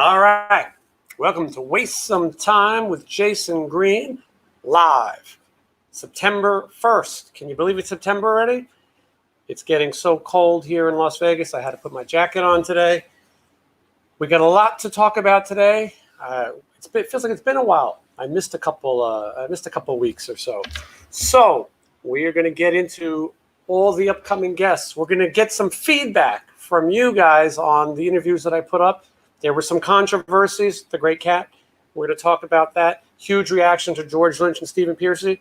All right. Welcome to Waste Some Time with Jason Green, live. September 1st. Can you believe it's September already? It's getting so cold here in Las Vegas. I had to put my jacket on today. We got a lot to talk about today. It feels like it's been a while. I missed a couple weeks or so. So we are going to get into all the upcoming guests. We're going to get some feedback from you guys on the interviews that I put up. There were some controversies. The Great Cat. We're going to talk about that. Huge reaction to George Lynch and Stephen Pearcy.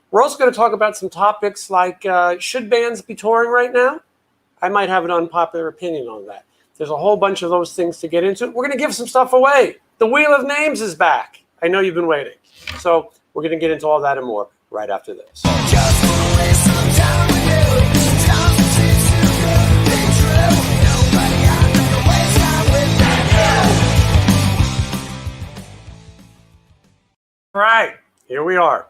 We're also going to talk about some topics like should bands be touring right now? I might have an unpopular opinion on that. There's a whole bunch of those things to get into. We're going to give some stuff away. The Wheel of Names is back. I know you've been waiting. So we're going to get into all that and more right after this. Just wanna waste some time with you. All right, here we are.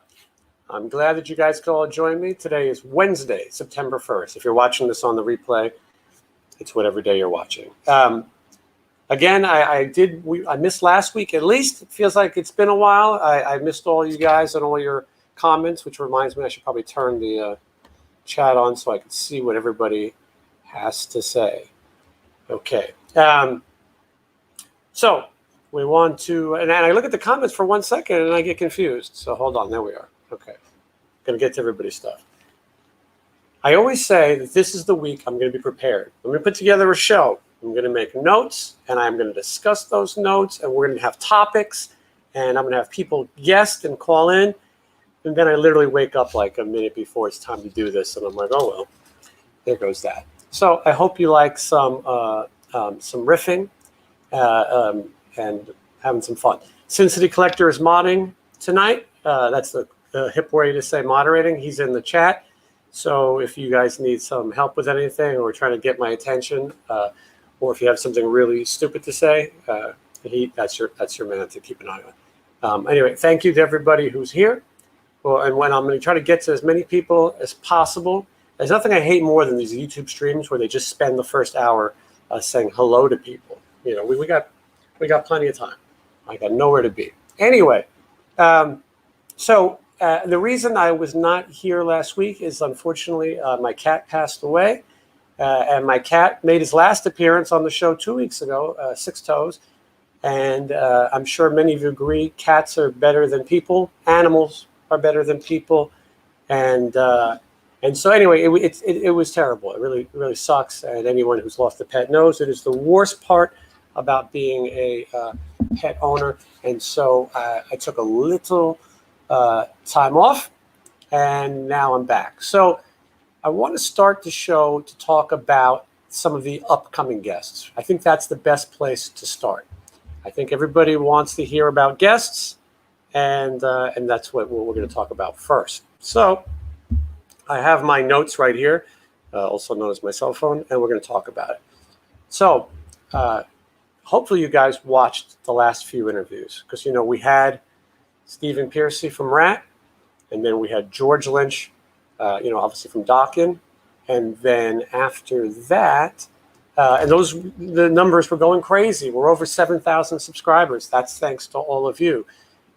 I'm glad that you guys could all join me. Today is Wednesday, September 1st. If you're watching this on the replay, it's whatever day you're watching. Again, I missed last week at least. It feels like it's been a while. I missed all you guys and all your comments, which reminds me I should probably turn the chat on so I can see what everybody has to say. Okay. So we want to, and I look at the comments for 1 second and I get confused. So hold on, there we are. Okay. Going to get to everybody's stuff. I always say that this is the week I'm going to be prepared. I'm going to put together a show. I'm going to make notes and I'm going to discuss those notes and we're going to have topics and I'm going to have people guest and call in. And then I literally wake up like a minute before it's time to do this. And I'm like, oh, well, there goes that. So I hope you like some riffing and having some fun. Sin City Collector is modding tonight. That's the hip way to say moderating. He's in the chat. So if you guys need some help with anything or trying to get my attention, or if you have something really stupid to say, that's your man to keep an eye on. Anyway, thank you to everybody who's here. Well, and when I'm going to try to get to as many people as possible. There's nothing I hate more than these YouTube streams where they just spend the first hour saying hello to people. You know, we got plenty of time. I got nowhere to be. Anyway, so the reason I was not here last week is unfortunately my cat passed away. And my cat made his last appearance on the show 2 weeks ago, Six Toes. And I'm sure many of you agree, cats are better than people. Animals are better than people. And so anyway, it was terrible. It really sucks. And anyone who's lost a pet knows it is the worst part about being a pet owner. And so I took a little time off and now I'm back. So I want to start the show to talk about some of the upcoming guests. I think that's the best place to start. I think everybody wants to hear about guests, and that's what we're going to talk about first. So I have my notes right here, also known as my cell phone, and we're going to talk about it. So hopefully you guys watched the last few interviews because, you know, we had Stephen Pearcy from Rat, and then we had George Lynch, obviously from Dokken. And then after that, and the numbers were going crazy. We're over 7,000 subscribers. That's thanks to all of you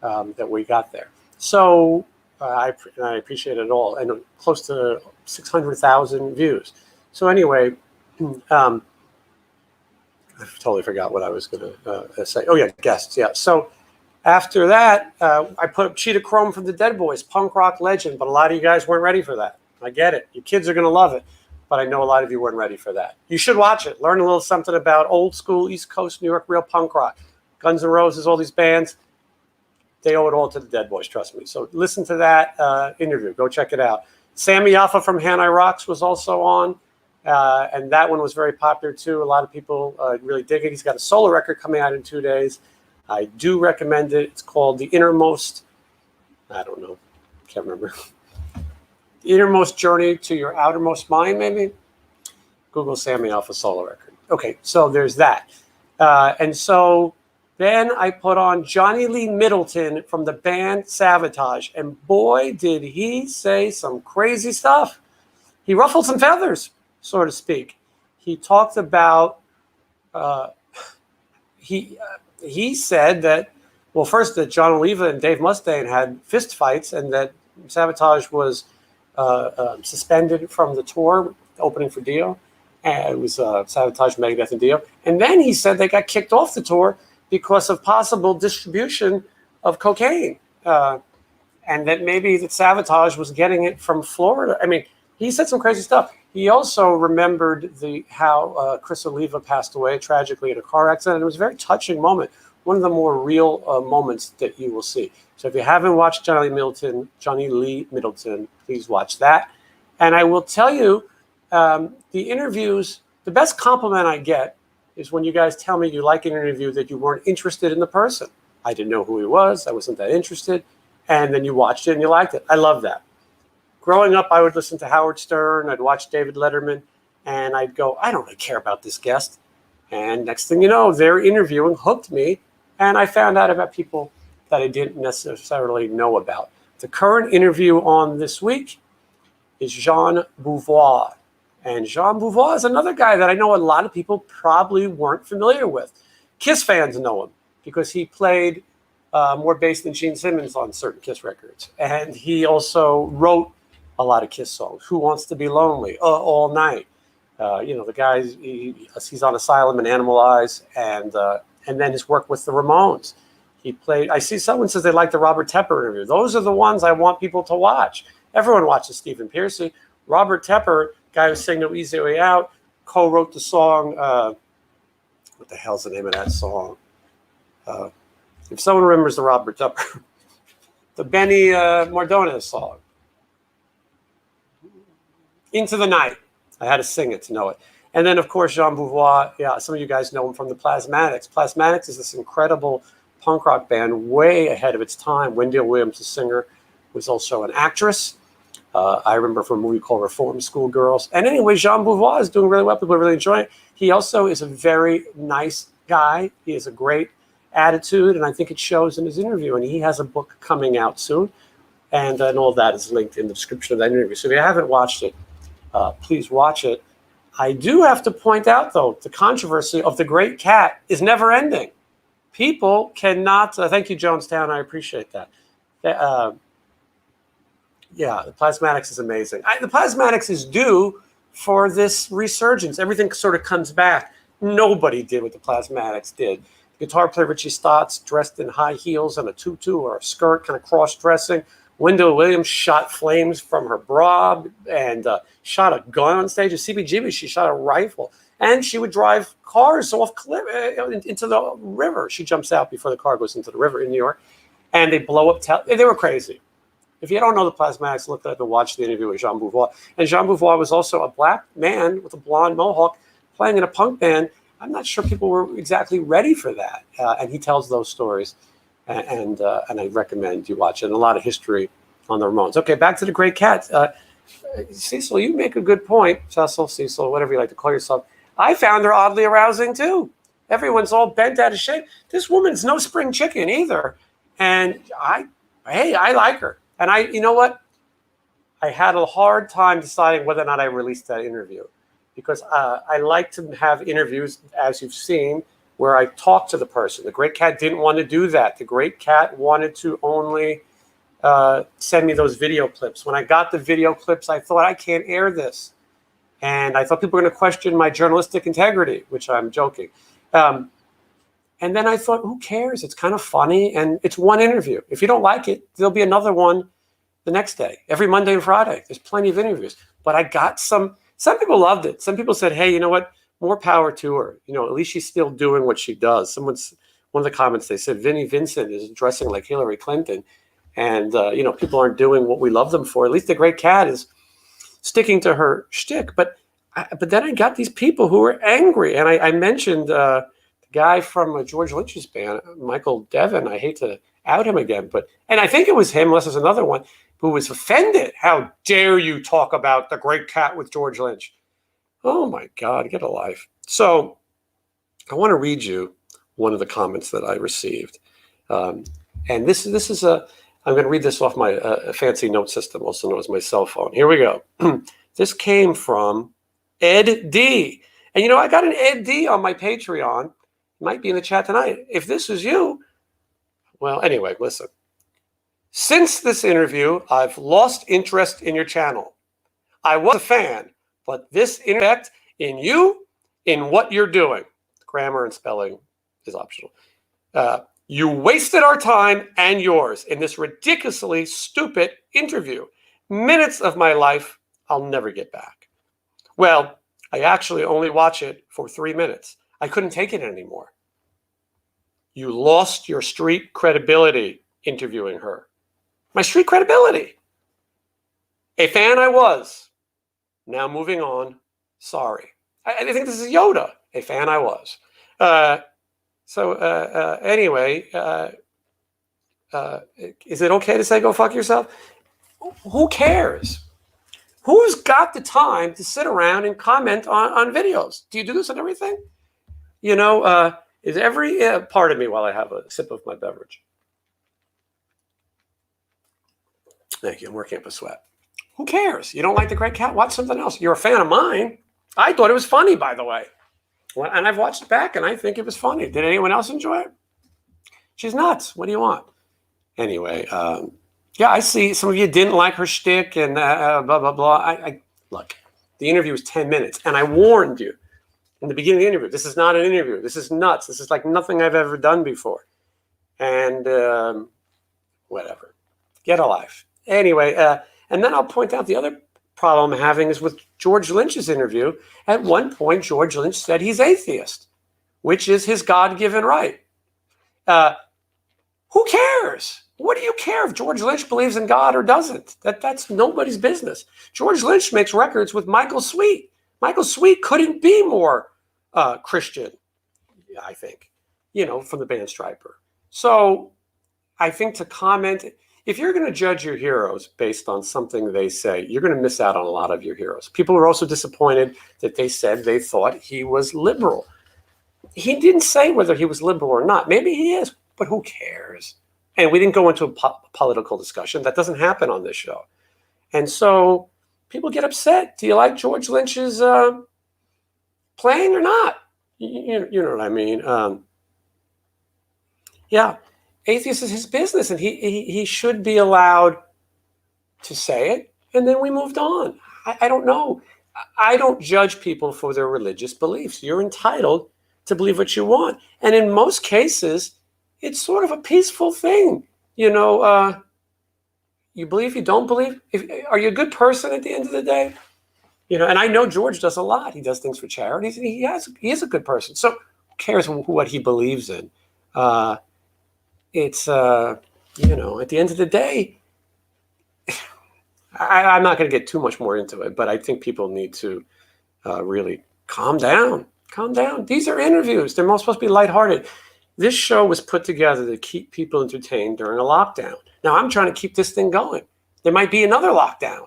that we got there. So I appreciate it all. And close to 600,000 views. So anyway, I totally forgot what I was going to say. Oh, yeah, guests. Yeah. So after that, I put up Cheetah Chrome from the Dead Boys, punk rock legend. But a lot of you guys weren't ready for that. I get it. You kids are going to love it. But I know a lot of you weren't ready for that. You should watch it. Learn a little something about old school East Coast New York real punk rock. Guns N' Roses, all these bands, they owe it all to the Dead Boys, trust me. So listen to that interview. Go check it out. Sammy Yaffa from Hanai Rocks was also on. And that one was very popular too. A lot of people really dig it. He's got a solo record coming out in 2 days. I do recommend it. It's called The Innermost, I don't know, can't remember. The Innermost Journey to Your Outermost Mind, maybe? Google Sammy Alpha solo record. Okay, so there's that. And so then I put on Johnny Lee Middleton from the band Savatage. And boy, did he say some crazy stuff. He ruffled some feathers, so to speak. He talked about, he he said that, well, first that John Oliva and Dave Mustaine had fist fights, and that Savatage was suspended from the tour opening for Dio. And it was Savatage, Megadeth, and Dio. And then he said they got kicked off the tour because of possible distribution of cocaine. And that maybe that Savatage was getting it from Florida. I mean, he said some crazy stuff. He also remembered how Chris Oliva passed away tragically in a car accident. It was a very touching moment, one of the more real moments that you will see. So if you haven't watched Johnny Lee Middleton, please watch that. And I will tell you, the interviews, the best compliment I get is when you guys tell me you like an interview that you weren't interested in the person. I didn't know who he was. I wasn't that interested. And then you watched it and you liked it. I love that. Growing up, I would listen to Howard Stern. I'd watch David Letterman. And I'd go, I don't really care about this guest. And next thing you know, their interviewing hooked me. And I found out about people that I didn't necessarily know about. The current interview on this week is Jean Beauvoir. And Jean Beauvoir is another guy that I know a lot of people probably weren't familiar with. Kiss fans know him because he played more bass than Gene Simmons on certain Kiss records. And he also wrote a lot of Kiss songs. Who Wants to Be Lonely? All Night. The guy, he's on Asylum and Animal Eyes. And then his work with the Ramones. He played, I see someone says they like the Robert Tepper interview. Those are the ones I want people to watch. Everyone watches Stephen Pearcy. Robert Tepper, guy who sang No Easy Way Out, co-wrote the song, what the hell's the name of that song? If someone remembers the Robert Tepper, the Benny Mardones song, Into the Night. I had to sing it to know it. And then, of course, Jean Beauvoir. Yeah, some of you guys know him from the Plasmatics. Plasmatics is this incredible punk rock band way ahead of its time. Wendell Williams, the singer, was also an actress. I remember from a movie called Reform School Girls. And anyway, Jean Beauvoir is doing really well. People are really enjoying it. He also is a very nice guy. He has a great attitude, and I think it shows in his interview. And he has a book coming out soon. And all that is linked in the description of that interview. So if you haven't watched it, please watch it. I do have to point out, though, the controversy of the Great Cat is never ending. People cannot, thank you, Jonestown, I appreciate that. Yeah, the Plasmatics is amazing. The Plasmatics is due for this resurgence. Everything sort of comes back. Nobody did what the Plasmatics did. Guitar player Richie Stotts dressed in high heels and a tutu or a skirt, kind of cross-dressing. Wendell Williams shot flames from her bra and shot a gun on stage. At CBGB, she shot a rifle. And she would drive cars off cliff into the river. She jumps out before the car goes into the river in New York. And they blow up. They were crazy. If you don't know the Plasmatics, look it up and watch the interview with Jean Beauvoir. And Jean Beauvoir was also a black man with a blonde mohawk playing in a punk band. I'm not sure people were exactly ready for that. And he tells those stories. And I recommend you watch it. And a lot of history on the Ramones. Okay, back to the Great Cat. Cecil, you make a good point. Cecil, whatever you like to call yourself. I found her oddly arousing, too. Everyone's all bent out of shape. This woman's no spring chicken either. And I like her. And you know what? I had a hard time deciding whether or not I released that interview. Because I like to have interviews, as you've seen, where I talk to the person. The Great Cat didn't want to do that. The Great Cat wanted to only send me those video clips. When I got the video clips, I thought, I can't air this. And I thought people were going to question my journalistic integrity, which I'm joking. And then I thought, who cares? It's kind of funny. And it's one interview. If you don't like it, there'll be another one the next day, every Monday and Friday. There's plenty of interviews. But I got some people loved it. Some people said, hey, you know what? More power to her. You know, at least she's still doing what she does. One of the comments, they said, Vinnie Vincent is dressing like Hillary Clinton. And, people aren't doing what we love them for. At least the Great Cat is sticking to her shtick. But then I got these people who were angry. And I mentioned the guy from George Lynch's band, Michael Devon. I hate to out him again. And I think it was him, unless there's another one, who was offended. How dare you talk about the Great Cat with George Lynch? Oh, my God, get a life. So I want to read you one of the comments that I received. And this is I'm going to read this off my fancy note system, also known as my cell phone. Here we go. This came from Ed D. And, I got an Ed D on my Patreon. might be in the chat tonight. If this was you, well, anyway, listen. Since this interview, I've lost interest in your channel. I was a fan, but this effect in you, in what you're doing. Grammar and spelling is optional. You wasted our time and yours in this ridiculously stupid interview. Minutes of my life I'll never get back. Well, I actually only watch it for 3 minutes. I couldn't take it anymore. You lost your street credibility interviewing her. My street credibility. A fan I was. Now moving on. Sorry. I think this is Yoda. A fan I was. Anyway, is it okay to say go fuck yourself? Who cares? Who's got the time to sit around and comment on videos? Do you do this on everything? You know, is every part of me while I have a sip of my beverage. Thank you. I'm working up a sweat. Who cares? You don't like The Great Cat? Watch something else. You're a fan of mine. I thought it was funny, by the way. And I've watched it back, and I think it was funny. Did anyone else enjoy it? She's nuts. What do you want? Anyway, yeah, I see some of you didn't like her shtick and blah, blah, blah. Look, the interview was 10 minutes, and I warned you in the beginning of the interview. This is not an interview. This is nuts. This is like nothing I've ever done before. And whatever. Get a life. Anyway, and then I'll point out the other problem I'm having is with George Lynch's interview. At one point, George Lynch said he's atheist, which is his God-given right. Who cares? What do you care if George Lynch believes in God or doesn't? That's nobody's business. George Lynch makes records with Michael Sweet. Michael Sweet couldn't be more Christian, I think, from the band Striper. So I think to comment, if you're going to judge your heroes based on something they say, you're going to miss out on a lot of your heroes. People are also disappointed that they said they thought he was liberal. He didn't say whether he was liberal or not. Maybe he is, but who cares? And we didn't go into a political discussion. That doesn't happen on this show. And so people get upset. Do you like George Lynch's playing or not? You know what I mean? Yeah, atheist is his business, and he should be allowed to say it. And then we moved on. I don't know. I don't judge people for their religious beliefs. You're entitled to believe what you want. And in most cases, it's sort of a peaceful thing. You believe, you don't believe. Are you a good person at the end of the day? And I know George does a lot. He does things for charities, and he is a good person. So who cares what he believes in? It's, at the end of the day, I'm not going to get too much more into it, but I think people need to really calm down. Calm down. These are interviews. They're most supposed to be lighthearted. This show was put together to keep people entertained during a lockdown. Now, I'm trying to keep this thing going. There might be another lockdown.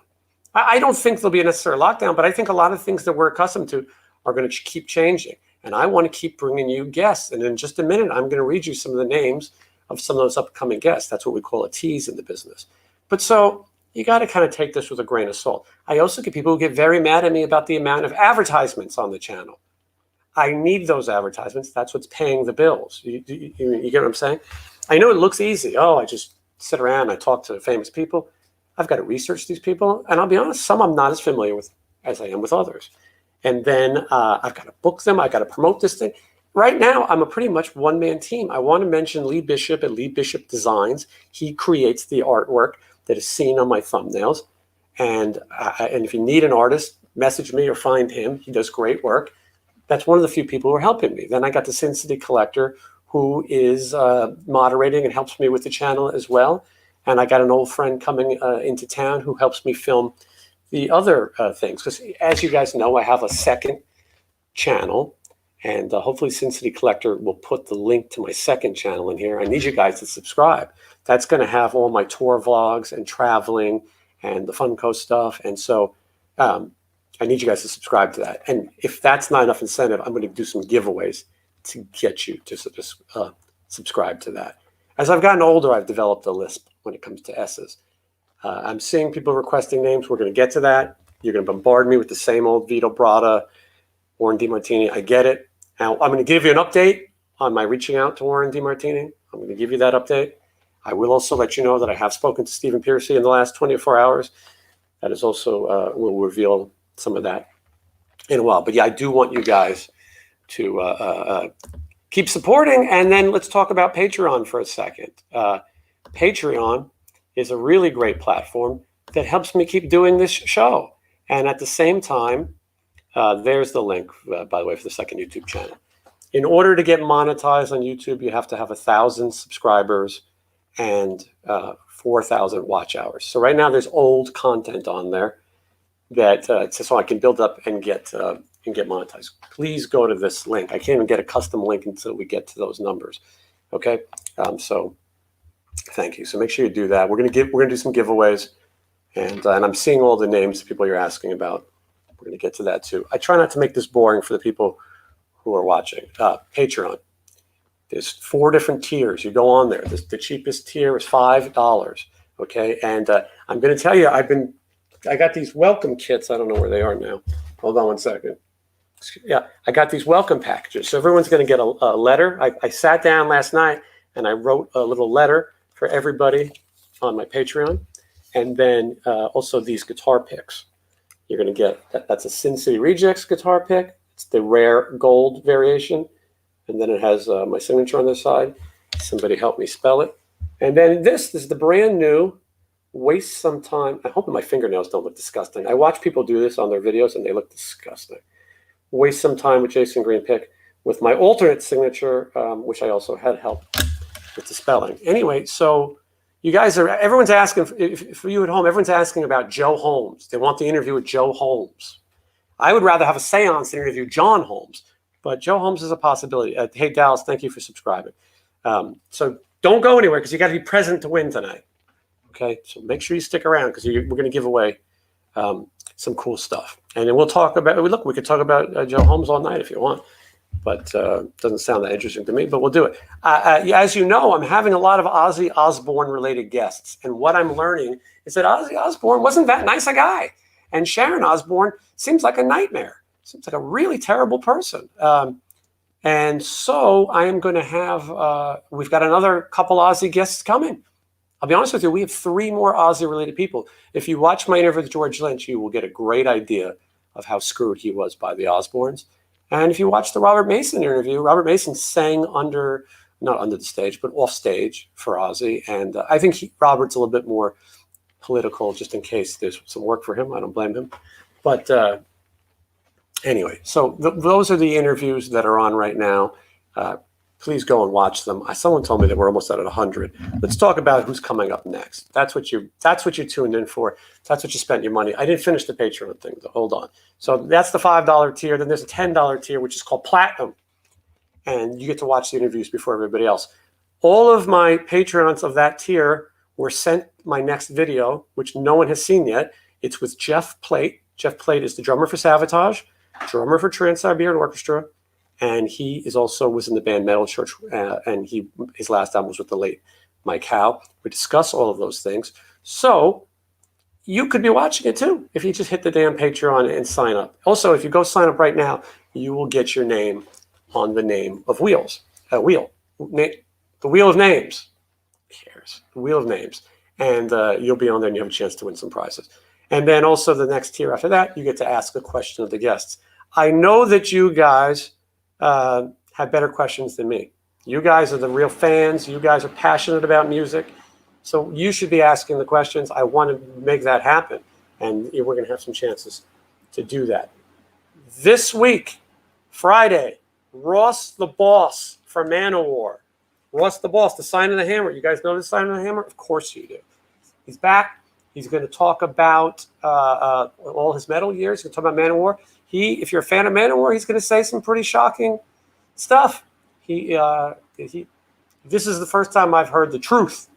I don't think there'll be a necessary lockdown, but I think a lot of things that we're accustomed to are going to keep changing. And I want to keep bringing you guests. And in just a minute, I'm going to read you some of the names of some of those upcoming guests. That's what we call a tease in the business. But so you got to kind of take this with a grain of salt. I also get people who get very mad at me about the amount of advertisements on the channel. I need those advertisements. That's what's paying the bills. You get what I'm saying? I know it looks easy. Oh, I just sit around, I talk to famous people. I've got to research these people. And I'll be honest, some I'm not as familiar with as I am with others. And then I've got to book them. I've got to promote this thing. Right now, I'm a pretty much one-man team. I want to mention Lee Bishop at Lee Bishop Designs. He creates the artwork that is seen on my thumbnails. And if you need an artist, message me or find him. He does great work. That's one of the few people who are helping me. Then I got the Sin City Collector, who is moderating and helps me with the channel as well. And I got an old friend coming into town who helps me film the other things. Because as you guys know, I have a second channel. And hopefully Sin City Collector will put the link to my second channel in here. I need you guys to subscribe. That's going to have all my tour vlogs and traveling and the Funko stuff. And so I need you guys to subscribe to that. And if that's not enough incentive, I'm going to do some giveaways to get you to subscribe to that. As I've gotten older, I've developed a lisp when it comes to S's. I'm seeing people requesting names. We're going to get to that. You're going to bombard me with the same old Vito Bratta, Warren DeMartini. I get it. Now, I'm going to give you an update on my reaching out to Warren DeMartini. I'm going to give you that update. I will also let you know that I have spoken to Stephen Piercy in the last 24 hours. That is also, will reveal some of that in a while. But yeah, I do want you guys to keep supporting. And then let's talk about Patreon for a second. Patreon is a really great platform that helps me keep doing this show. And at the same time, there's the link, by the way, for the second YouTube channel. In order to get monetized on YouTube, you have to have 1,000 subscribers and 4,000 watch hours. So right now there's old content on there that so I can build up and get monetized. Please go to this link. I can't even get a custom link until we get to those numbers. Okay, so thank you. So make sure you do that. We're gonna do some giveaways, and I'm seeing all the names of people you're asking about. We're gonna get to that too. I try not to make this boring for the people who are watching. Patreon. There's 4 different tiers. You go on there. The cheapest tier is $5. Okay, and I'm going to tell you, I got these welcome kits. I don't know where they are now. Hold on one second. Yeah, I got these welcome packages. So everyone's going to get a letter. I sat down last night and I wrote a little letter for everybody on my Patreon, and then also these guitar picks. You're going to get that's a Sin City Rejects guitar pick. It's the rare gold variation. And then it has my signature on the side. Somebody help me spell it. And then this is the brand new Waste Some Time. I hope my fingernails don't look disgusting. I watch people do this on their videos and they look disgusting. Waste Some Time with Jason Green pick with my alternate signature, which I also had help with the spelling. Anyway, so you guys everyone's asking, for you at home, everyone's asking about Joe Holmes. They want the interview with Joe Holmes. I would rather have a seance than interview John Holmes. But Joe Holmes is a possibility. Hey, Dallas, thank you for subscribing. So don't go anywhere because you got to be present to win tonight. Okay, so make sure you stick around because we're going to give away some cool stuff. And then we'll talk about, we could talk about Joe Holmes all night if you want. But it doesn't sound that interesting to me, but we'll do it. As you know, I'm having a lot of Ozzy Osbourne related guests. And what I'm learning is that Ozzy Osbourne wasn't that nice a guy. And Sharon Osbourne seems like a nightmare. Seems like a really terrible person. And so I am going to have, we've got another couple Ozzy guests coming. I'll be honest with you, we have 3 more Ozzy-related people. If you watch my interview with George Lynch, you will get a great idea of how screwed he was by the Osbournes. And if you watch the Robert Mason interview, Robert Mason sang not under the stage, but off stage for Ozzy. And I think Robert's a little bit more political, just in case there's some work for him. I don't blame him. But anyway, so those are the interviews that are on right now. Please go and watch them. Someone told me that we're almost at 100. Let's talk about who's coming up next. That's what you tuned in for. That's what you spent your money. I didn't finish the Patreon thing, so hold on. So that's the $5 tier. Then there's a $10 tier, which is called Platinum. And you get to watch the interviews before everybody else. All of my Patreons of that tier were sent my next video, which no one has seen yet. It's with Jeff Plate. Jeff Plate is the drummer for Savatage, drummer for Trans-Siberian Orchestra, and he was in the band Metal Church, and his last album was with the late Mike Howe. We discuss all of those things. So you could be watching it too if you just hit the damn Patreon and sign up. Also, if you go sign up right now, you will get your name on the name of Wheels. The Wheel of Names. Who cares? The Wheel of Names. And you'll be on there and you have a chance to win some prizes. And then also the next tier after that, you get to ask a question of the guests. I know that you guys have better questions than me. You guys are the real fans. You guys are passionate about music. So you should be asking the questions. I want to make that happen. And we're going to have some chances to do that. This week, Friday, Ross the Boss from Manowar. Ross the Boss, the Sign of the Hammer. You guys know the Sign of the Hammer? Of course you do. He's back. He's going to talk about all his metal years. He's going to talk about Manowar. If you're a fan of Manowar, he's going to say some pretty shocking stuff. This is the first time I've heard the truth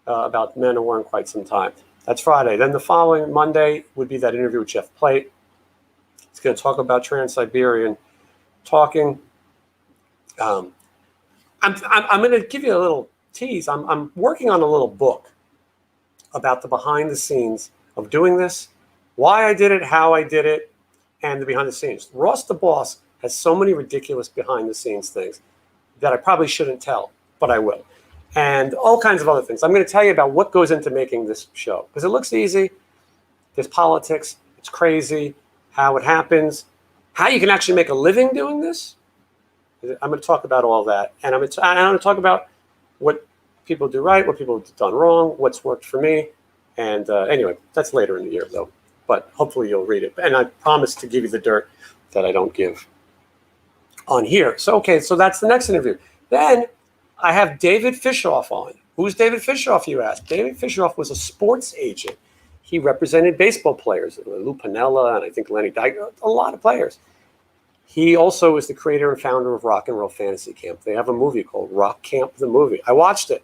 about Manowar in quite some time. That's Friday. Then the following Monday would be that interview with Jeff Plate. He's going to talk about Trans-Siberian talking. I'm going to give you a little tease. I'm working on a little book about the behind the scenes of doing this, why I did it, how I did it, and the behind the scenes. Ross the Boss has so many ridiculous behind the scenes things that I probably shouldn't tell, but I will. And all kinds of other things. I'm going to tell you about what goes into making this show, because it looks easy. There's politics. It's crazy how it happens, how you can actually make a living doing this. I'm going to talk about all that. And I'm going to talk about what people do right, what people have done wrong, what's worked for me. And anyway, that's later in the year, though. But hopefully you'll read it. And I promise to give you the dirt that I don't give on here. So, okay, so that's the next interview. Then I have David Fishoff on. Who's David Fishoff, you ask? David Fishoff was a sports agent. He represented baseball players, Lou Piniella, and I think Lenny Dyke, a lot of players. He also is the creator and founder of Rock and Roll Fantasy Camp. They have a movie called Rock Camp the Movie. I watched it.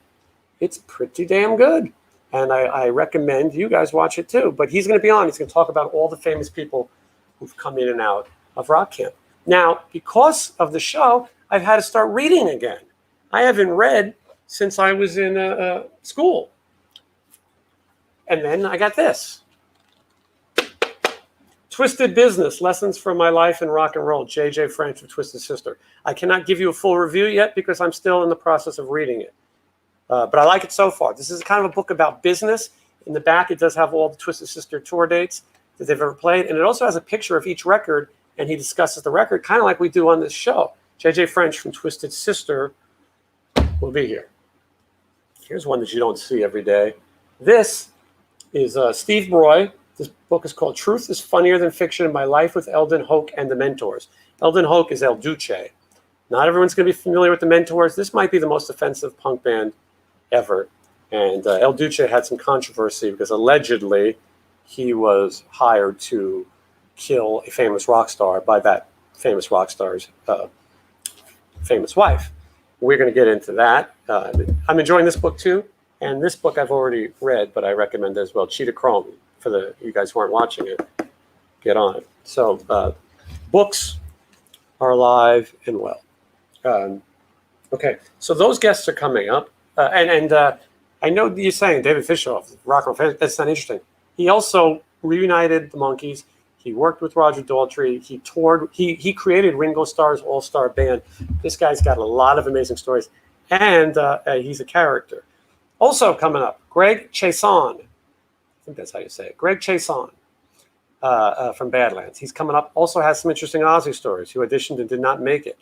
It's pretty damn good. And I recommend you guys watch it too. But he's going to be on. He's going to talk about all the famous people who've come in and out of Rock Camp. Now, because of the show, I've had to start reading again. I haven't read since I was in school. And then I got this. Twisted Business, Lessons from My Life in Rock and Roll, J.J. French of Twisted Sister. I cannot give you a full review yet because I'm still in the process of reading it. But I like it so far. This is kind of a book about business. In the back, it does have all the Twisted Sister tour dates that they've ever played. And it also has a picture of each record, and he discusses the record, kind of like we do on this show. J.J. French from Twisted Sister will be here. Here's one that you don't see every day. This is Steve Roy. This book is called Truth is Funnier Than Fiction, My Life with Eldon Hoke and the Mentors. Eldon Hoke is El Duce. Not everyone's going to be familiar with the Mentors. This might be the most offensive punk band ever. And El Duce had some controversy because allegedly he was hired to kill a famous rock star by that famous rock star's famous wife. We're going to get into that. I'm enjoying this book too. And this book I've already read, but I recommend it as well. Cheetah Chrome, for you guys who aren't watching it, get on it. So books are alive and well. Okay, so those guests are coming up. And I know you're saying David Fishoff, rock and roll fan, that's not interesting. He also reunited the Monkees. He worked with Roger Daltrey. He toured. He created Ringo Starr's all-star band. This guy's got a lot of amazing stories. And he's a character. Also coming up, Greg Chaisson. I think that's how you say it. Greg Chaisson from Badlands. He's coming up. Also has some interesting Ozzy stories. Who auditioned and did not make it.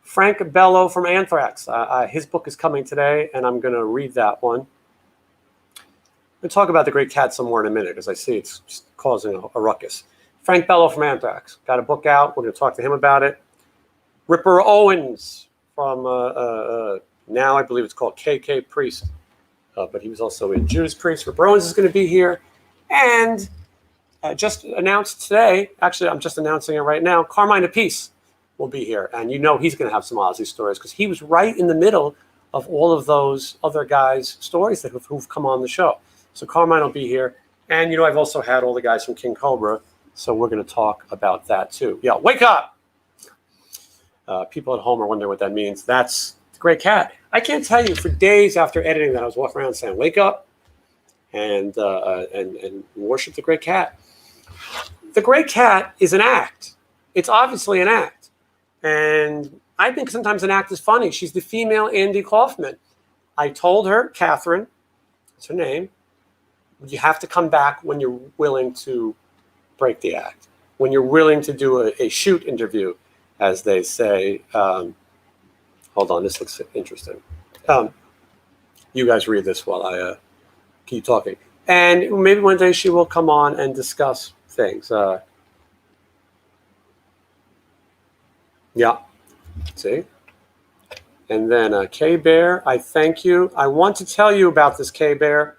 Frank Bello from Anthrax. His book is coming today, and I'm going to read that one. We'll talk about the Great Cat some more in a minute, because I see it's causing a ruckus. Frank Bello from Anthrax. Got a book out. We're going to talk to him about it. Ripper Owens from, now I believe it's called KK Priest. But he was also in Judas Priest. Ripper Owens is going to be here. And just announced today, actually I'm just announcing it right now, Carmine Appice will be here. And you know he's going to have some Ozzy stories because he was right in the middle of all of those other guys' stories who've come on the show. So Carmine will be here. And, you know, I've also had all the guys from King Cobra. So we're going to talk about that too. Yeah, wake up! People at home are wondering what that means. That's the Great Cat. I can't tell you, for days after editing that, I was walking around saying, wake up and worship the Great Cat. The Great Cat is an act. It's obviously an act. And I think sometimes an act is funny. She's the female Andy Kaufman. I told her, Catherine, that's her name, you have to come back when you're willing to break the act, when you're willing to do a shoot interview, as they say. Hold on, this looks interesting. You guys read this while I keep talking. And maybe one day she will come on and discuss things. Yeah, see? And then K-Bear, I thank you. I want to tell you about this, K-Bear.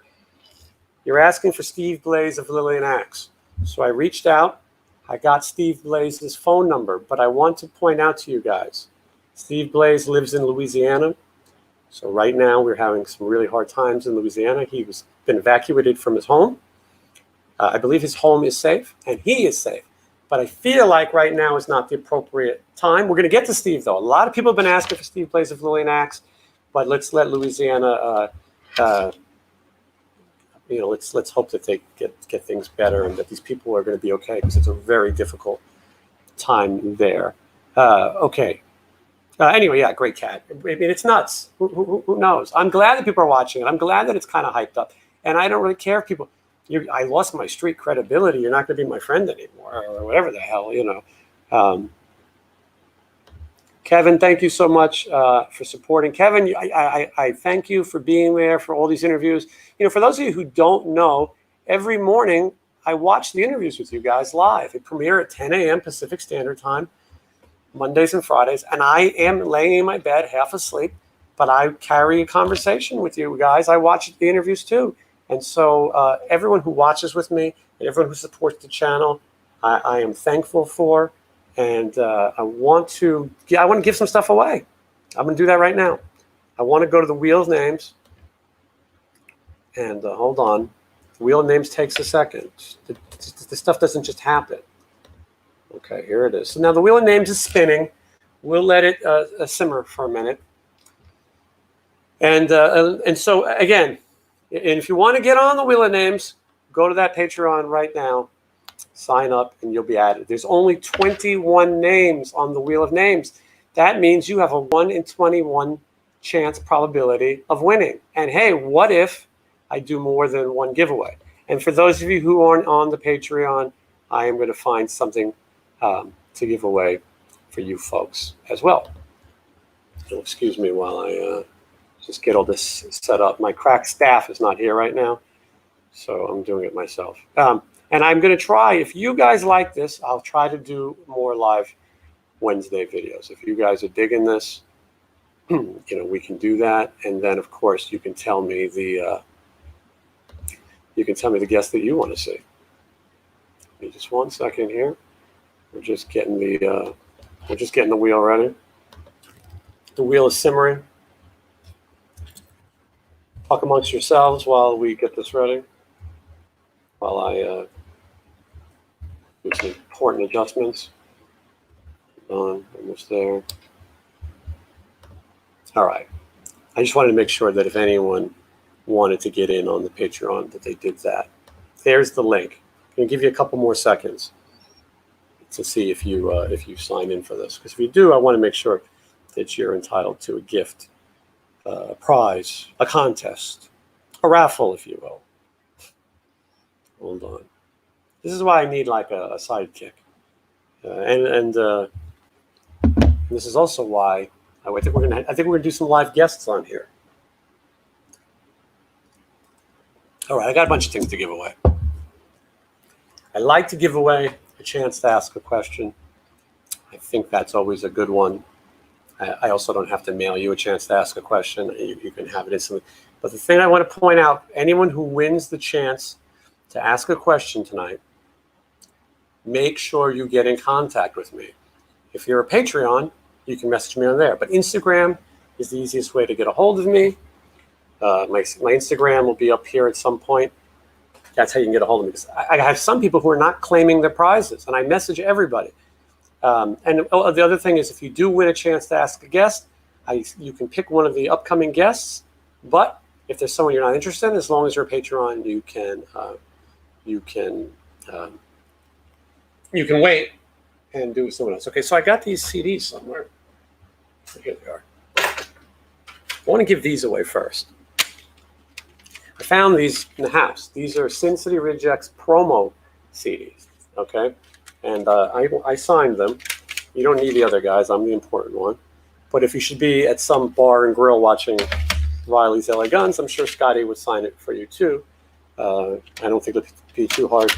You're asking for Steve Blaze of Lillian Axe. So I reached out. I got Steve Blaze's phone number, but I want to point out to you guys, Steve Blaze lives in Louisiana. So right now we're having some really hard times in Louisiana. He's been evacuated from his home. I believe his home is safe, and he is safe. But I feel like right now is not the appropriate time. We're going to get to Steve, though. A lot of people have been asking for Steve Blaze of Lillian Axe, but let's let Louisiana, let's hope that they get things better and that these people are going to be okay, because it's a very difficult time there. Okay. Anyway, yeah, great cat. I mean, it's nuts. Who knows? I'm glad that people are watching it. I'm glad that it's kind of hyped up. And I don't really care if people, I lost my street credibility. You're not going to be my friend anymore or whatever the hell, Kevin, thank you so much for supporting. Kevin, I thank you for being there for all these interviews. For those of you who don't know, every morning I watch the interviews with you guys live. They premiere at 10 a.m. Pacific Standard Time, Mondays and Fridays. And I am laying in my bed half asleep, but I carry a conversation with you guys. I watch the interviews too. And so everyone who watches with me and everyone who supports the channel, I am thankful for. And I want to give some stuff away. I'm going to do that right now. I want to go to the Wheel of Names. And hold on. The Wheel of Names takes a second. The stuff doesn't just happen. Okay, here it is. So now the Wheel of Names is spinning. We'll let it simmer for a minute. And so, again, if you want to get on the Wheel of Names, go to that Patreon right now. Sign up and you'll be added. There's only 21 names on the Wheel of Names. That means you have a 1 in 21 chance probability of winning. And hey, what if I do more than one giveaway? And for those of you who aren't on the Patreon, I am going to find something to give away for you folks as well. So excuse me while I just get all this set up. My crack staff is not here right now, so I'm doing it myself. And I'm going to try, if you guys like this, I'll try to do more live Wednesday videos. If you guys are digging this, we can do that. And then, of course, you can tell me the guest that you want to see. Give me just 1 second here. We're just getting the wheel ready. The wheel is simmering. Talk amongst yourselves while we get this ready. While I do some important adjustments. Almost there. All right. I just wanted to make sure that if anyone wanted to get in on the Patreon, that they did that. There's the link. I'm going to give you a couple more seconds to see if you sign in for this. Because if you do, I want to make sure that you're entitled to a gift, a prize, a contest, a raffle, if you will. Hold on. This is why I need like a sidekick, and this is also why I think we're gonna do some live guests on here. All right, I got a bunch of things to give away. I like to give away a chance to ask a question. I think that's always a good one. I also don't have to mail you a chance to ask a question. You can have it instantly. But the thing I want to point out: anyone who wins the chance to ask a question tonight, make sure you get in contact with me. If you're a Patreon, you can message me on there. But Instagram is the easiest way to get a hold of me. My Instagram will be up here at some point. That's how you can get a hold of me. Because I have some people who are not claiming their prizes, and I message everybody. And the other thing is, if you do win a chance to ask a guest, you can pick one of the upcoming guests. But if there's someone you're not interested in, as long as you're a Patreon, you can wait and do it with someone else. Okay, so I got these CDs somewhere. Here they are. I want to give these away first. I found these in the house. These are Sin City Rejects promo CDs, okay? And I signed them. You don't need the other guys. I'm the important one. But if you should be at some bar and grill watching Riley's LA Guns, I'm sure Scotty would sign it for you too. I don't think it'd be too hard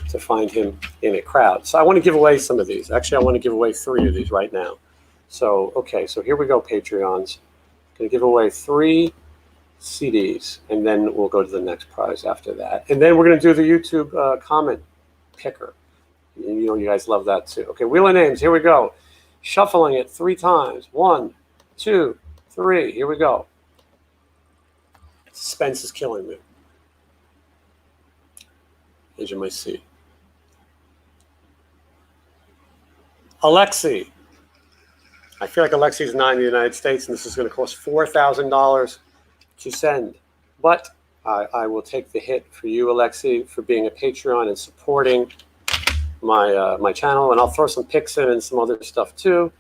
to find him in a crowd. So I want to give away some of these. Actually, I want to give away 3 of these right now. So, okay, so here we go, Patreons. I'm going to give away 3 CDs, and then we'll go to the next prize after that. And then we're going to do the YouTube comment picker. You guys love that too. Okay, Wheel of Names, here we go. Shuffling it 3 times. 1, 2, 3. Here we go. Suspense is killing me. As you might see. Alexi. I feel like Alexi's not in the United States, and this is going to cost $4,000 to send. But I will take the hit for you, Alexi, for being a Patreon and supporting my channel. And I'll throw some pics in and some other stuff too.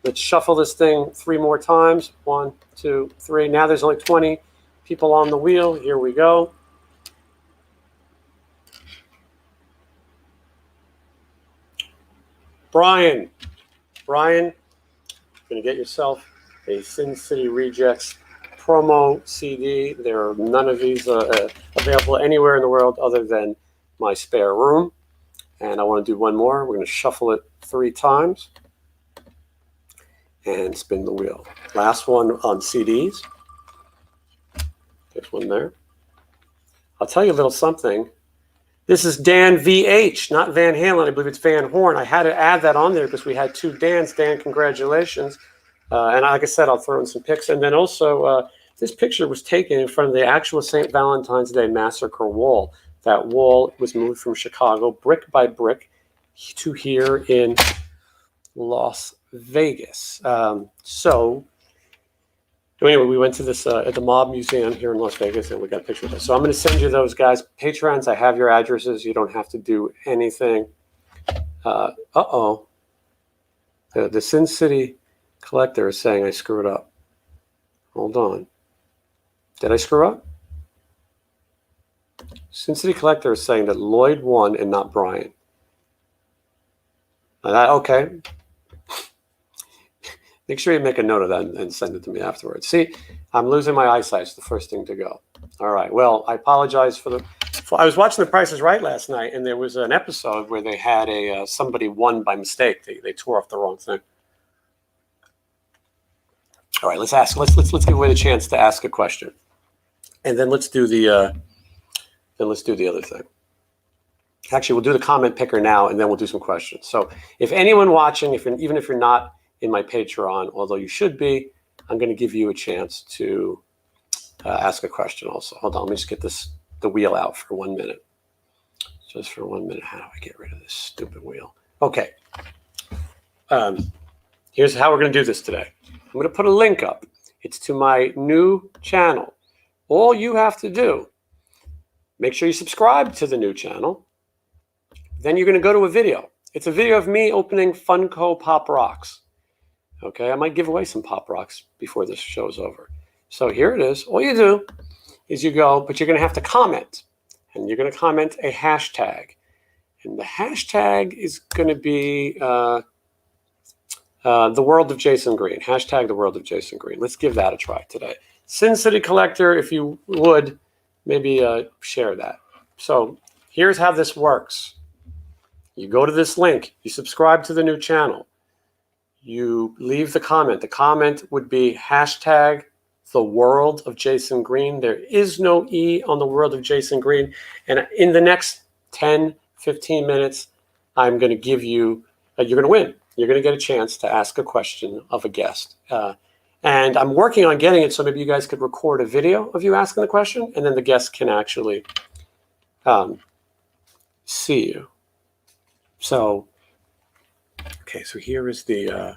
Let's shuffle this thing 3 more times. 1, 2, 3. Now there's only 20 people on the wheel. Here we go. Brian, you're going to get yourself a Sin City Rejects promo CD. There are none of these available anywhere in the world other than my spare room. And I want to do one more. We're going to shuffle it 3 times and spin the wheel. Last one on CDs. There's one there. I'll tell you a little something. This is Dan VH, not Van Halen. I believe it's Van Horn. I had to add that on there because we had 2 Dans. Dan, congratulations. And like I said, I'll throw in some pics. And then also, this picture was taken in front of the actual St. Valentine's Day Massacre wall. That wall was moved from Chicago, brick by brick, to here in Las Vegas. So anyway, we went to this at the Mob Museum here in Las Vegas, and we got a picture of this. So I'm going to send you those guys. Patrons, I have your addresses. You don't have to do anything. Uh-oh. The Sin City Collector is saying I screwed up. Hold on. Did I screw up? Sin City Collector is saying that Lloyd won and not Brian. Okay. Make sure you make a note of that and send it to me afterwards. See, I'm losing my eyesight. It's the first thing to go. All right. Well, I apologize for I was watching The Price is Right last night, and there was an episode where they had somebody won by mistake. They tore off the wrong thing. All right. Let's give away the chance to ask a question, and then let's do the other thing. Actually, we'll do the comment picker now, and then we'll do some questions. So, if anyone watching, even if you're not in my Patreon, although you should be, I'm going to give you a chance to ask a question also. Hold on, let me just get the wheel out for 1 minute. Just for 1 minute. How do I get rid of this stupid wheel? Okay. Here's how we're going to do this today. I'm going to put a link up. It's to my new channel. All you have to do, make sure you subscribe to the new channel. Then you're going to go to a video. It's a video of me opening Funko Pop Rocks. Okay, I might give away some Pop Rocks before this show's over. So here it is. All you do is you go, but you're going to have to comment. And you're going to comment a hashtag. And the hashtag is going to be The World of Jason Green. Hashtag The World of Jason Green. Let's give that a try today. Sin City Collector, if you would, maybe share that. So here's how this works. You go to this link. You subscribe to the new channel. You leave the comment. The comment would be hashtag The World of Jason Green. There is no E on The World of Jason Green. And in the next 10, 15 minutes, I'm going to give you, you're going to win. You're going to get a chance to ask a question of a guest. And I'm working on getting it so maybe you guys could record a video of you asking the question, and then the guest can actually see you. So, okay, so here is and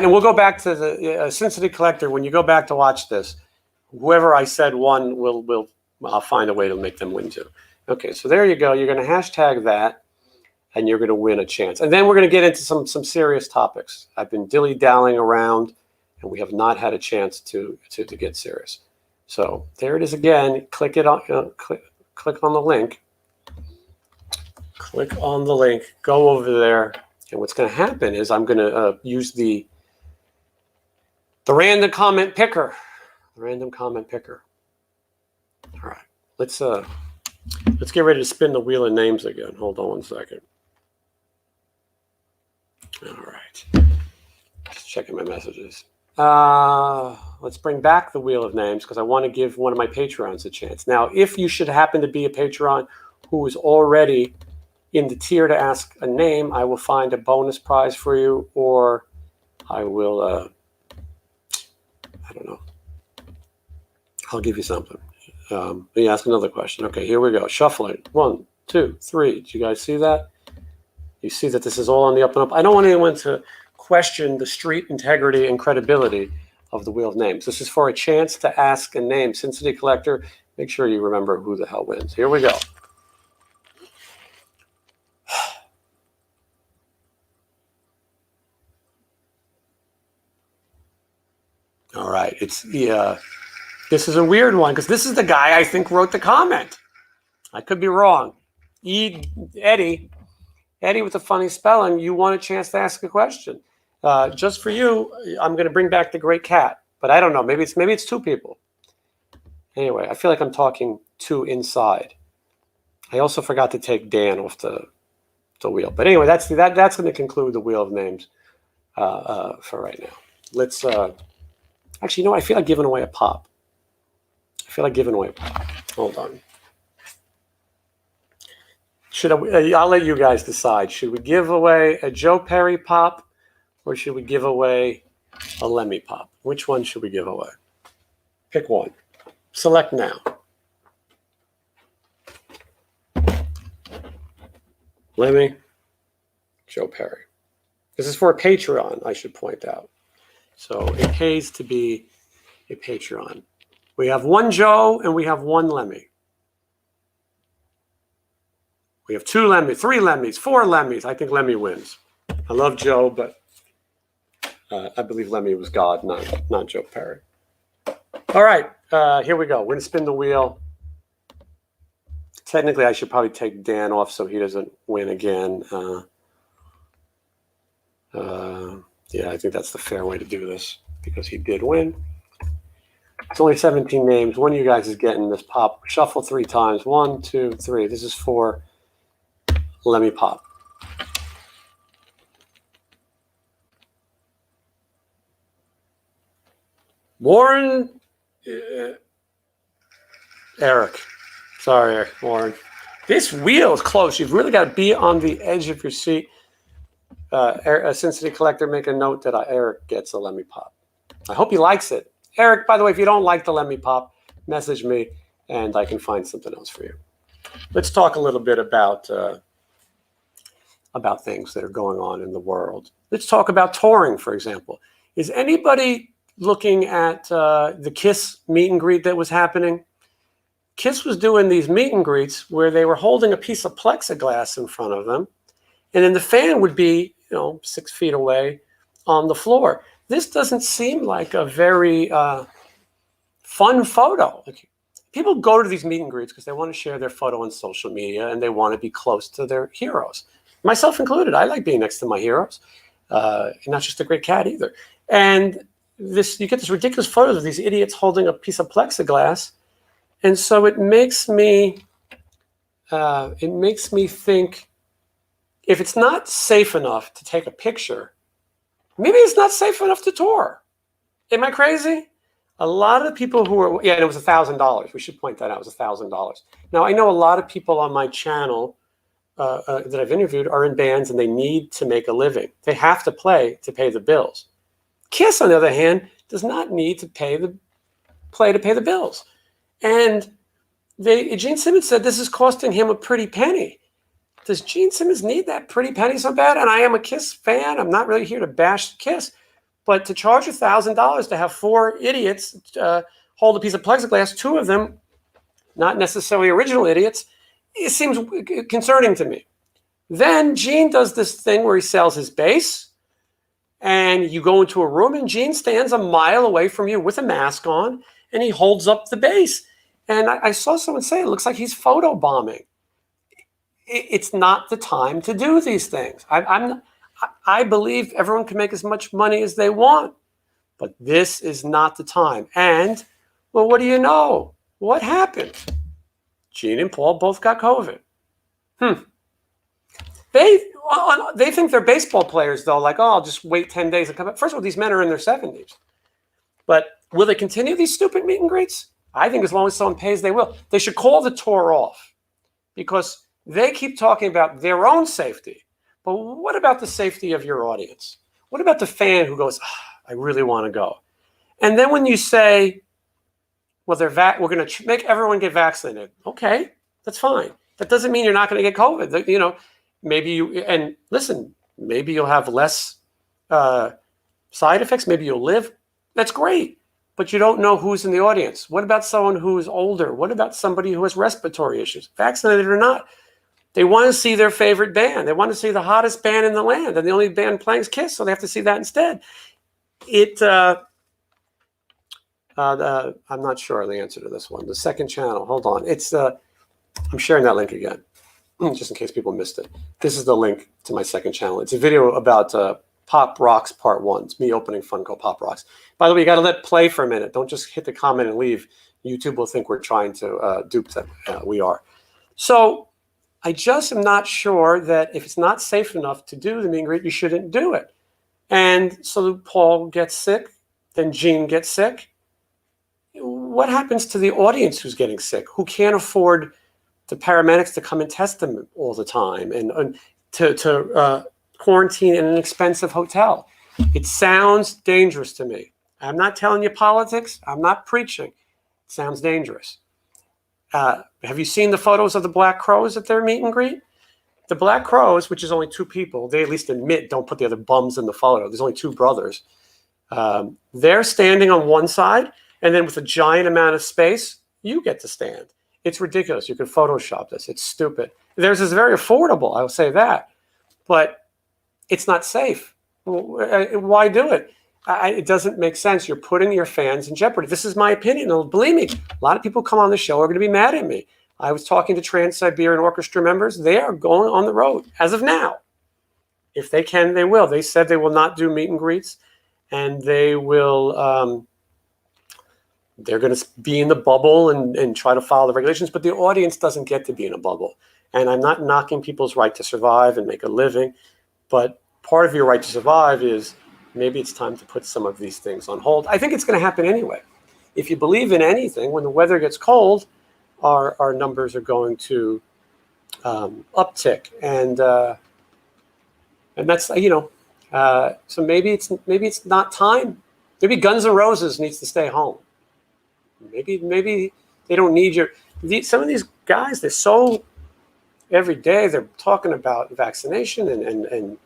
we'll go back to the Sin City Collector. When you go back to watch this, whoever I said won, I'll find a way to make them win too. Okay, so there you go. You're going to hashtag that, and you're going to win a chance. And then we're going to get into some serious topics. I've been dilly-dallying around, and we have not had a chance to get serious. So there it is again. Click it on. Click on the link. Click on the link. Go over there. And what's going to happen is I'm going to use the random comment picker. The random comment picker. All right. Let's get ready to spin the wheel of names again. Hold on 1 second. All right. Just checking my messages. Let's bring back the wheel of names because I want to give one of my Patrons a chance. Now, if you should happen to be a Patron who is already in the tier to ask a name, I will find a bonus prize for you, or I will, I don't know. I'll give you something. Let me ask another question. Okay, here we go. Shuffling. 1, 2, 3. Did you guys see that? You see that this is all on the up and up. I don't want anyone to question the street integrity and credibility of the Wheel of Names. This is for a chance to ask a name. Sin City Collector, make sure you remember who the hell wins. Here we go. All right. This is a weird one because this is the guy I think wrote the comment. I could be wrong. Eddie with the funny spelling, you want a chance to ask a question. Just for you, I'm going to bring back the great cat, but I don't know. Maybe it's two people. Anyway, I feel like I'm talking to inside. I also forgot to take Dan off the wheel. But anyway, that's going to conclude the wheel of names for right now. Let's actually, I feel like giving away a pop. Hold on. I'll let you guys decide. Should we give away a Joe Perry pop or should we give away a Lemmy pop? Which one should we give away? Pick one. Select now. Lemmy, Joe Perry. This is for a Patreon, I should point out. So it pays to be a Patreon. We have one Joe and we have one Lemmy. We have two Lemmys, three Lemmys, four Lemmys. I think Lemmy wins. I love Joe, but I believe Lemmy was God, not Joe Perry. All right, here we go. We're going to spin the wheel. Technically, I should probably take Dan off so he doesn't win again. Yeah, I think that's the fair way to do this because he did win. It's only 17 names. One of you guys is getting this pop. Shuffle 3 times. 1, 2, 3. This is for Lemmy Pop. Warren, Eric. Sorry, Warren. This wheel is close. You've really got to be on the edge of your seat. Cincinnati Collector, make a note that Eric gets a Lemmy Pop. I hope he likes it. Eric, by the way, if you don't like the Lemmy Pop, message me and I can find something else for you. Let's talk a little bit about things that are going on in the world. Let's talk about touring, for example. Is anybody looking at the KISS meet and greet that was happening? KISS was doing these meet and greets where they were holding a piece of plexiglass in front of them, and then the fan would be, 6 feet away on the floor. This doesn't seem like a very fun photo. People go to these meet and greets because they want to share their photo on social media and they want to be close to their heroes. Myself included. I like being next to my heroes. And not just a great cat either. And you get this ridiculous photos of these idiots holding a piece of plexiglass. And so it makes me think, if it's not safe enough to take a picture, maybe it's not safe enough to tour. Am I crazy? A lot of the people who are, and it was $1,000. We should point that out. It was $1,000. Now, I know a lot of people on my channel that I've interviewed are in bands and they need to make a living. They have to play to pay the bills. KISS, on the other hand, does not need to play to pay the bills. And Gene Simmons said this is costing him a pretty penny. Does Gene Simmons need that pretty penny so bad? And I am a KISS fan. I'm not really here to bash KISS. But to charge $1,000 to have 4 idiots hold a piece of plexiglass, 2 of them not necessarily original idiots, it seems concerning to me. Then Gene does this thing where he sells his bass, and you go into a room, and Gene stands a mile away from you with a mask on, and he holds up the bass. And I saw someone say it looks like he's photobombing. It's not the time to do these things. I believe everyone can make as much money as they want, but this is not the time. And, well, what do you know? What happened? Gene and Paul both got COVID. They think they're baseball players, though, like, I'll just wait 10 days and come back. First of all, these men are in their 70s. But will they continue these stupid meet and greets? I think as long as someone pays, they will. They should call the tour off because they keep talking about their own safety. But what about the safety of your audience? What about the fan who goes, I really want to go? And then when you say, well, we're going to make everyone get vaccinated. Okay, that's fine. That doesn't mean you're not going to get COVID. Maybe you'll have less side effects. Maybe you'll live. That's great. But you don't know who's in the audience. What about someone who's older? What about somebody who has respiratory issues, vaccinated or not? They want to see their favorite band. They want to see the hottest band in the land, and the only band playing is KISS, so they have to see that instead. I'm not sure the answer to this one. The second channel. Hold on. It's I'm sharing that link again, just in case people missed it. This is the link to my second channel. It's a video about Pop Rocks Part 1. It's me opening Funko Pop Rocks. By the way, you got to let play for a minute. Don't just hit the comment and leave. YouTube will think we're trying to dupe them. We are. So I just am not sure that if it's not safe enough to do the meet and greet, you shouldn't do it. And so Paul gets sick, then Gene gets sick. What happens to the audience who's getting sick, who can't afford the paramedics to come and test them all the time and to quarantine in an expensive hotel? It sounds dangerous to me. I'm not telling you politics. I'm not preaching. It sounds dangerous. Have you seen the photos of the Black Crows at their meet and greet? The Black Crows, which is only 2 people, they at least admit don't put the other bums in the photo. There's only 2 brothers. They're standing on one side, and then with a giant amount of space, you get to stand. It's ridiculous. You can Photoshop this. It's stupid. Theirs is very affordable, I will say that. But it's not safe. Why do it? It doesn't make sense. You're putting your fans in jeopardy. This is my opinion. And believe me, a lot of people come on the show are going to be mad at me. I was talking to Trans-Siberian Orchestra members. They are going on the road as of now. If they can, they will. They said they will not do meet and greets, and they will... they're going to be in the bubble and try to follow the regulations, but the audience doesn't get to be in a bubble. And I'm not knocking people's right to survive and make a living, but part of your right to survive is maybe it's time to put some of these things on hold. I think it's going to happen anyway. If you believe in anything, when the weather gets cold, our numbers are going to uptick. And that's, so maybe it's not time. Maybe Guns N' Roses needs to stay home. Maybe they don't need some of these guys, they're so every day they're talking about vaccination and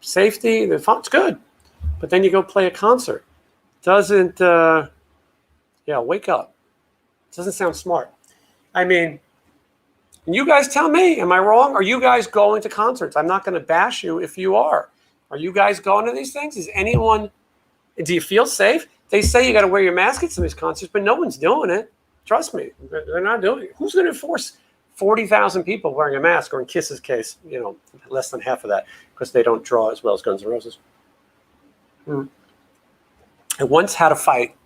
safety. It's good. But then you go play a concert. Doesn't, wake up. Doesn't sound smart. I mean, you guys tell me, am I wrong? Are you guys going to concerts? I'm not going to bash you if you are. Are you guys going to these things? Do you feel safe? They say you got to wear your mask at some of these concerts, but no one's doing it. Trust me, they're not doing it. Who's going to force 40,000 people wearing a mask, or in Kiss's case, less than half of that, because they don't draw as well as Guns N' Roses. I once had a fight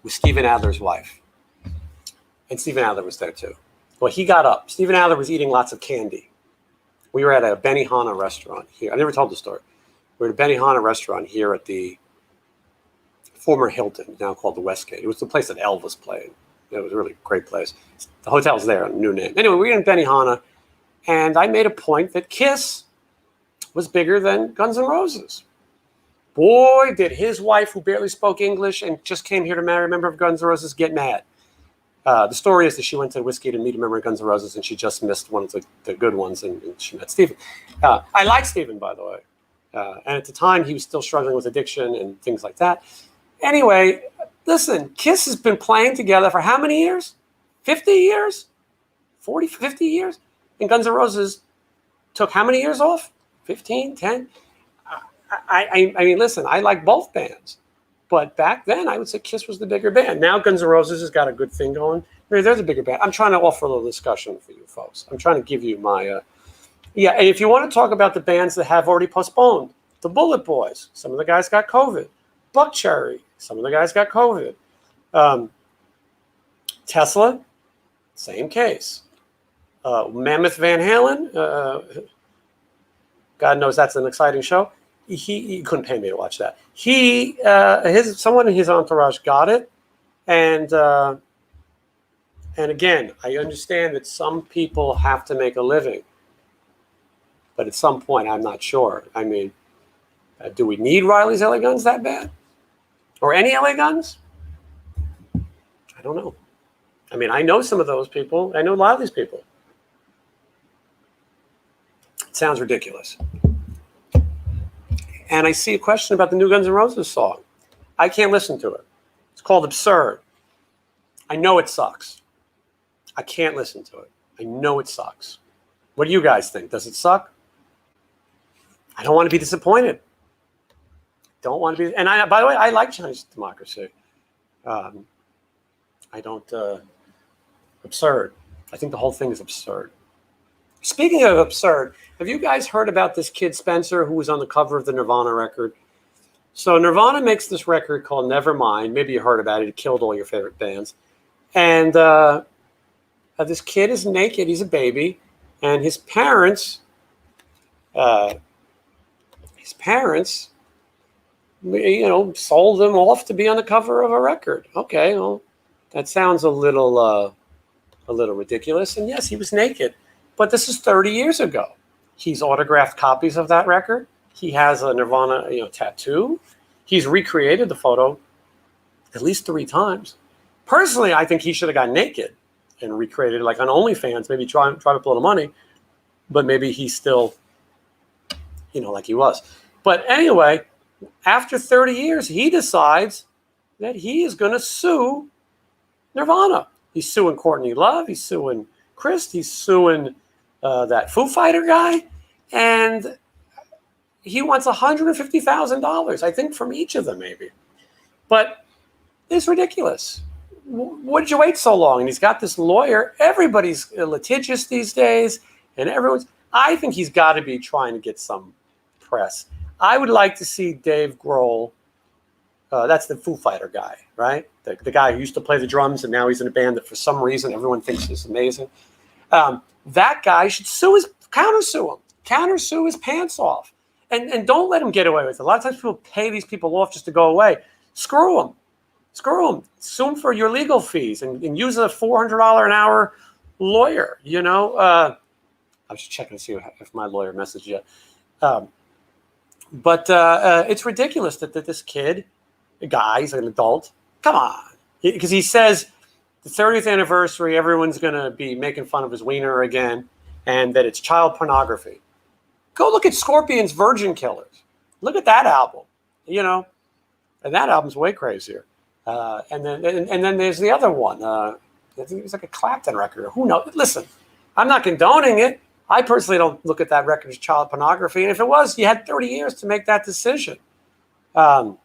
with Steven Adler's wife, and Steven Adler was there too. Well, he got up. Steven Adler was eating lots of candy. We were at a Benihana restaurant here. I never told the story. We were at a Benihana restaurant here at the former Hilton, now called the Westgate. It was the place that Elvis played. It was a really great place. The hotel's there, a new name. Anyway, we were in Benihana, and I made a point that Kiss was bigger than Guns N' Roses. Boy, did his wife, who barely spoke English and just came here to marry a member of Guns N' Roses, get mad. The story is that she went to Whiskey to meet a member of Guns N' Roses, and she just missed one of the good ones, and she met Steven. I like Steven, by the way. And at the time, he was still struggling with addiction and things like that. Anyway, listen, Kiss has been playing together for how many years? 50 years? 40, 50 years? And Guns N' Roses took how many years off? 15, 10? I mean, listen, I like both bands. But back then, I would say Kiss was the bigger band. Now Guns N' Roses has got a good thing going. They're the bigger band. I'm trying to offer a little discussion for you folks. I'm trying to give you my... and if you want to talk about the bands that have already postponed, the Bullet Boys, some of the guys got COVID. Buckcherry, some of the guys got COVID. Tesla, same case. Mammoth Van Halen, God knows that's an exciting show. He couldn't pay me to watch that. Someone in his entourage got it, and again, I understand that some people have to make a living, but at some point, I'm not sure. I mean, do we need Riley's LA Guns that bad? Or any LA Guns? I don't know. I mean, I know some of those people. I know a lot of these people. It sounds ridiculous. And I see a question about the new Guns N' Roses song. I can't listen to it. It's called Absurd. I know it sucks. I can't listen to it. I know it sucks. What do you guys think? Does it suck? I don't want to be disappointed. Don't want to be. And by the way, I like Chinese democracy. I don't, absurd. I think the whole thing is absurd. Speaking of absurd, have you guys heard about this kid Spencer who was on the cover of the Nirvana record? So Nirvana makes this record called Nevermind. Maybe you heard about it. It killed all your favorite bands. And this kid is naked. He's a baby. And his parents, sold him off to be on the cover of a record. Okay, well, that sounds a little ridiculous. And yes, he was naked. But this is 30 years ago. He's autographed copies of that record. He has a Nirvana, tattoo. He's recreated the photo at least 3 times. Personally, I think he should have gotten naked and recreated it like on OnlyFans, maybe try to pull a little money, but maybe he's still, like he was. But anyway, after 30 years, he decides that he is going to sue Nirvana. He's suing Courtney Love. He's suing Chris. He's suing that Foo Fighter guy. And he wants $150,000, I think, from each of them, maybe. But it's ridiculous. What did you wait so long? And he's got this lawyer. Everybody's litigious these days, and I think he's got to be trying to get some press. I would like to see Dave Grohl. That's the Foo Fighter guy, right? The guy who used to play the drums, and now he's in a band that for some reason everyone thinks is amazing. That guy should countersue his pants off. And don't let him get away with it. A lot of times people pay these people off just to go away. Screw them. Sue them for your legal fees and use a $400 an hour lawyer, I was just checking to see if my lawyer messaged yet. But it's ridiculous that this kid, a guy, he's an adult. Come on. Because he says the 30th anniversary, everyone's going to be making fun of his wiener again, and that it's child pornography. Go look at Scorpion's Virgin Killers. Look at that album, and that album's way crazier. And then there's the other one. I think it was like a Clapton record. Who knows? Listen, I'm not condoning it. I personally don't look at that record as child pornography. And if it was, you had 30 years to make that decision. You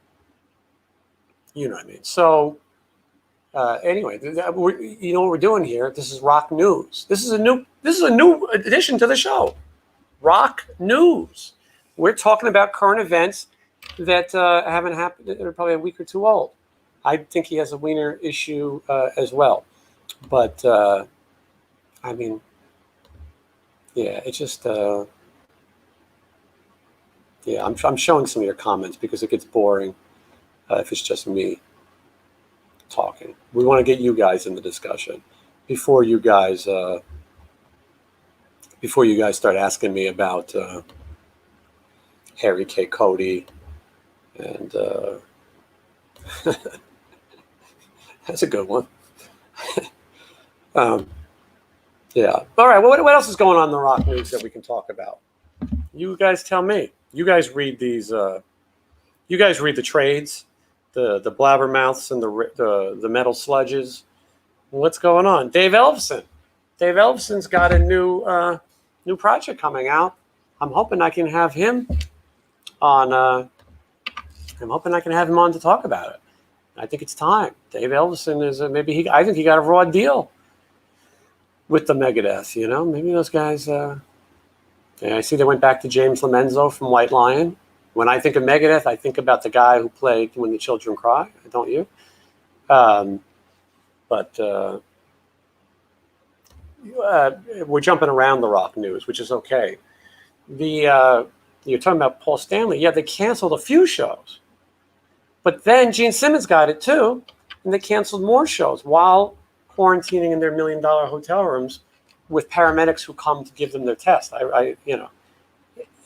know what I mean? So anyway, you know what we're doing here? This is rock news. This is a new addition to the show. Rock news. We're talking about current events that haven't happened. They're probably a week or two old. I think he has a wiener issue as well. But, it's just, I'm showing some of your comments because it gets boring if it's just me talking. We want to get you guys in the discussion before you guys start asking me about Harry K. Cody and that's a good one. Yeah. All right. Well, what else is going on in the rock news that we can talk about? You guys tell me. You guys read these. You guys read the trades, the blabbermouths and the metal sludges. What's going on? Dave Elfson. Dave Elfson's got a new project coming out. I'm hoping I can have him on. I'm hoping I can have him on to talk about it. I think it's time. Dave Elfson is I think he got a raw deal with the Megadeth. Maybe those guys. I see they went back to James Lomenzo from White Lion. When I think of Megadeth, I think about the guy who played When the Children Cry. Don't you? We're jumping around the rock news, which is okay. You're talking about Paul Stanley. Yeah, they canceled a few shows. But then Gene Simmons got it too, and they canceled more shows while quarantining in their $1 million hotel rooms with paramedics who come to give them their test.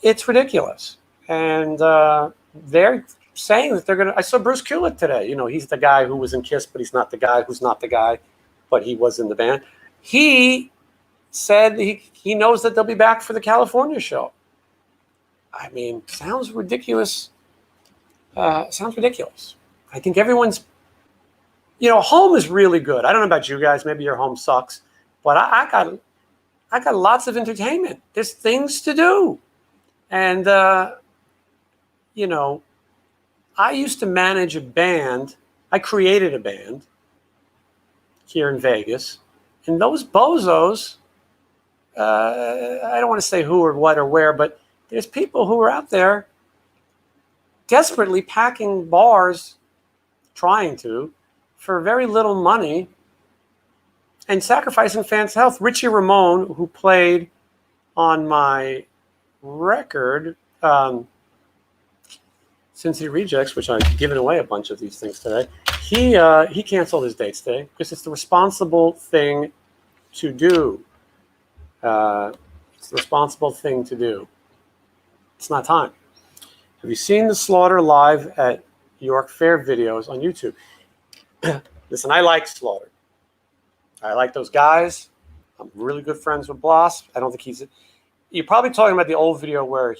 It's ridiculous. And they're saying that they're going to. I saw Bruce Kulick today. He's the guy who was in Kiss, but he's not the guy who's not the guy, but he was in the band. He said he knows that they'll be back for the California show. I mean, sounds ridiculous. Sounds ridiculous. I think everyone's, home is really good. I don't know about you guys. Maybe your home sucks, but I got lots of entertainment. There's things to do. And, I used to manage a band I created a band here in Vegas, and those bozos, I don't want to say who or what or where, but there's people who are out there desperately packing bars, trying to, for very little money, and sacrificing fans' health. Richie Ramone, who played on my record, Cincy Rejects, which I've given away a bunch of these things today, he canceled his dates today because it's the responsible thing to do. It's the responsible thing to do. It's not time. Have you seen the Slaughter live at York Fair videos on YouTube? Listen, I like Slaughter. I like those guys. I'm really good friends with Bloss. I don't think he's... You're probably talking about the old video where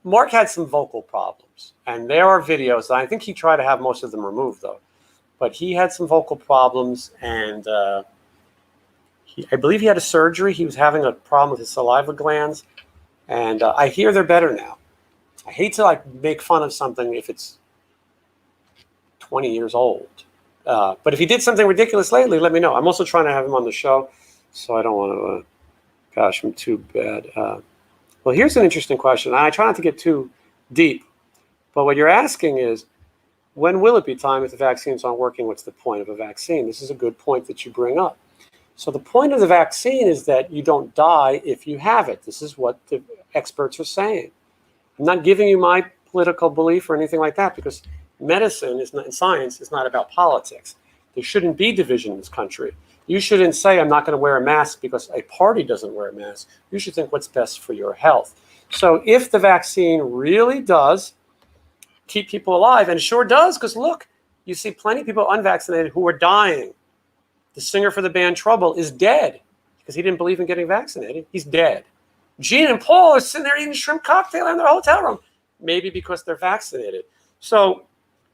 Mark had some vocal problems. And there are videos. I think he tried to have most of them removed, though. But he had some vocal problems, and I believe he had a surgery. He was having a problem with his saliva glands. And I hear they're better now. I hate to make fun of something if it's 20 years old. But if he did something ridiculous lately, let me know. I'm also trying to have him on the show, so I don't want to, gosh, I'm too bad. Well, here's an interesting question. I try not to get too deep, but what you're asking is, when will it be time if the vaccines aren't working? What's the point of a vaccine? This is a good point that you bring up. So the point of the vaccine is that you don't die if you have it. This is what the experts are saying. I'm not giving you my political belief or anything like that, because medicine is not, and science is not about politics. There shouldn't be division in this country. You shouldn't say, I'm not going to wear a mask because a party doesn't wear a mask. You should think what's best for your health. So if the vaccine really does keep people alive, and it sure does, because look, you see plenty of people unvaccinated who are dying. The singer for the band Trouble is dead because he didn't believe in getting vaccinated. He's dead. Gene and Paul are sitting there eating shrimp cocktail in their hotel room, maybe because they're vaccinated. So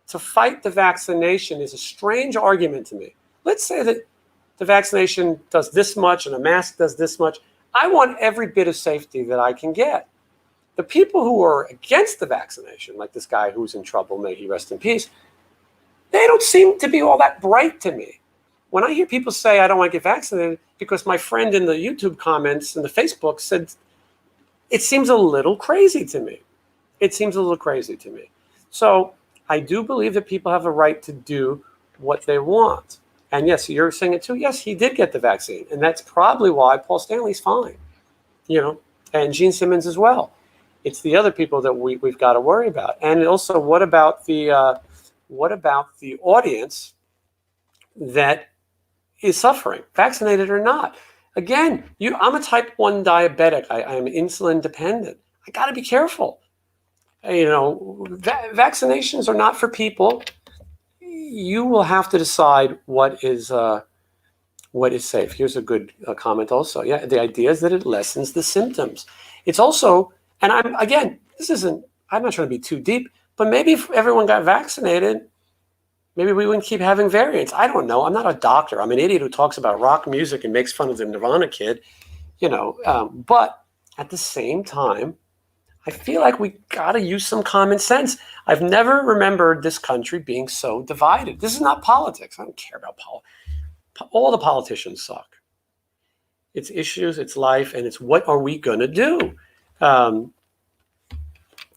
to fight the vaccination is a strange argument to me. Let's say that the vaccination does this much and a mask does this much. I want every bit of safety that I can get. The people who are against the vaccination, like this guy who's in trouble, may he rest in peace, they don't seem to be all that bright to me. When I hear people say, I don't want to get vaccinated because my friend in the YouTube comments and the Facebook said, it seems a little crazy to me. It seems a little crazy to me. So I do believe that people have a right to do what they want. And yes, you're saying it too. Yes, he did get the vaccine. And that's probably why Paul Stanley's fine, and Gene Simmons as well. It's the other people that we've got to worry about. And also, what about the audience that is suffering, vaccinated or not? Again, I'm a type 1 diabetic. I am insulin dependent. I got to be careful. Vaccinations are not for people. You will have to decide what is safe. Here's a good comment also. Yeah, the idea is that it lessens the symptoms. It's also, and I'm not trying to be too deep, but maybe if everyone got vaccinated, maybe we wouldn't keep having variants. I don't know. I'm not a doctor. I'm an idiot who talks about rock music and makes fun of the Nirvana kid, but at the same time, I feel like we got to use some common sense. I've never remembered this country being so divided. This is not politics. I don't care about politics. All the politicians suck. It's issues, it's life, and it's what are we going to do?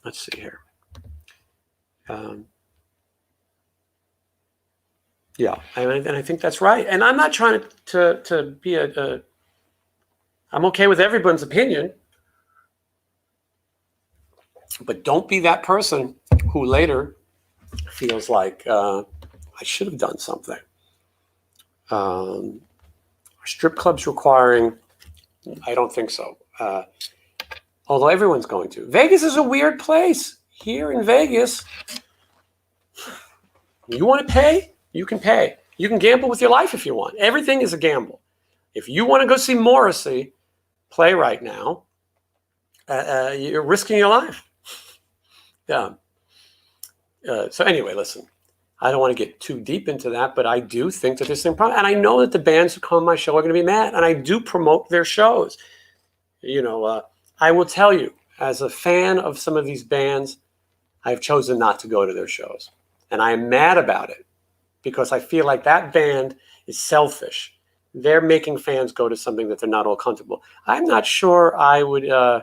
Let's see here. Yeah, and I think that's right. And I'm not trying to be I'm okay with everyone's opinion. But don't be that person who later feels like I should have done something. Are strip clubs requiring? I don't think so. Although everyone's going to. Vegas is a weird place. Here in Vegas, you want to pay? You can pay. You can gamble with your life if you want. Everything is a gamble. If you want to go see Morrissey play right now, you're risking your life. Yeah. So anyway, listen, I don't want to get too deep into that, but I do think that there's some problem. And I know that the bands who come on my show are going to be mad, and I do promote their shows. I will tell you, as a fan of some of these bands, I've chosen not to go to their shows. And I am mad about it because I feel like that band is selfish. They're making fans go to something that they're not all comfortable. I'm not sure I would, I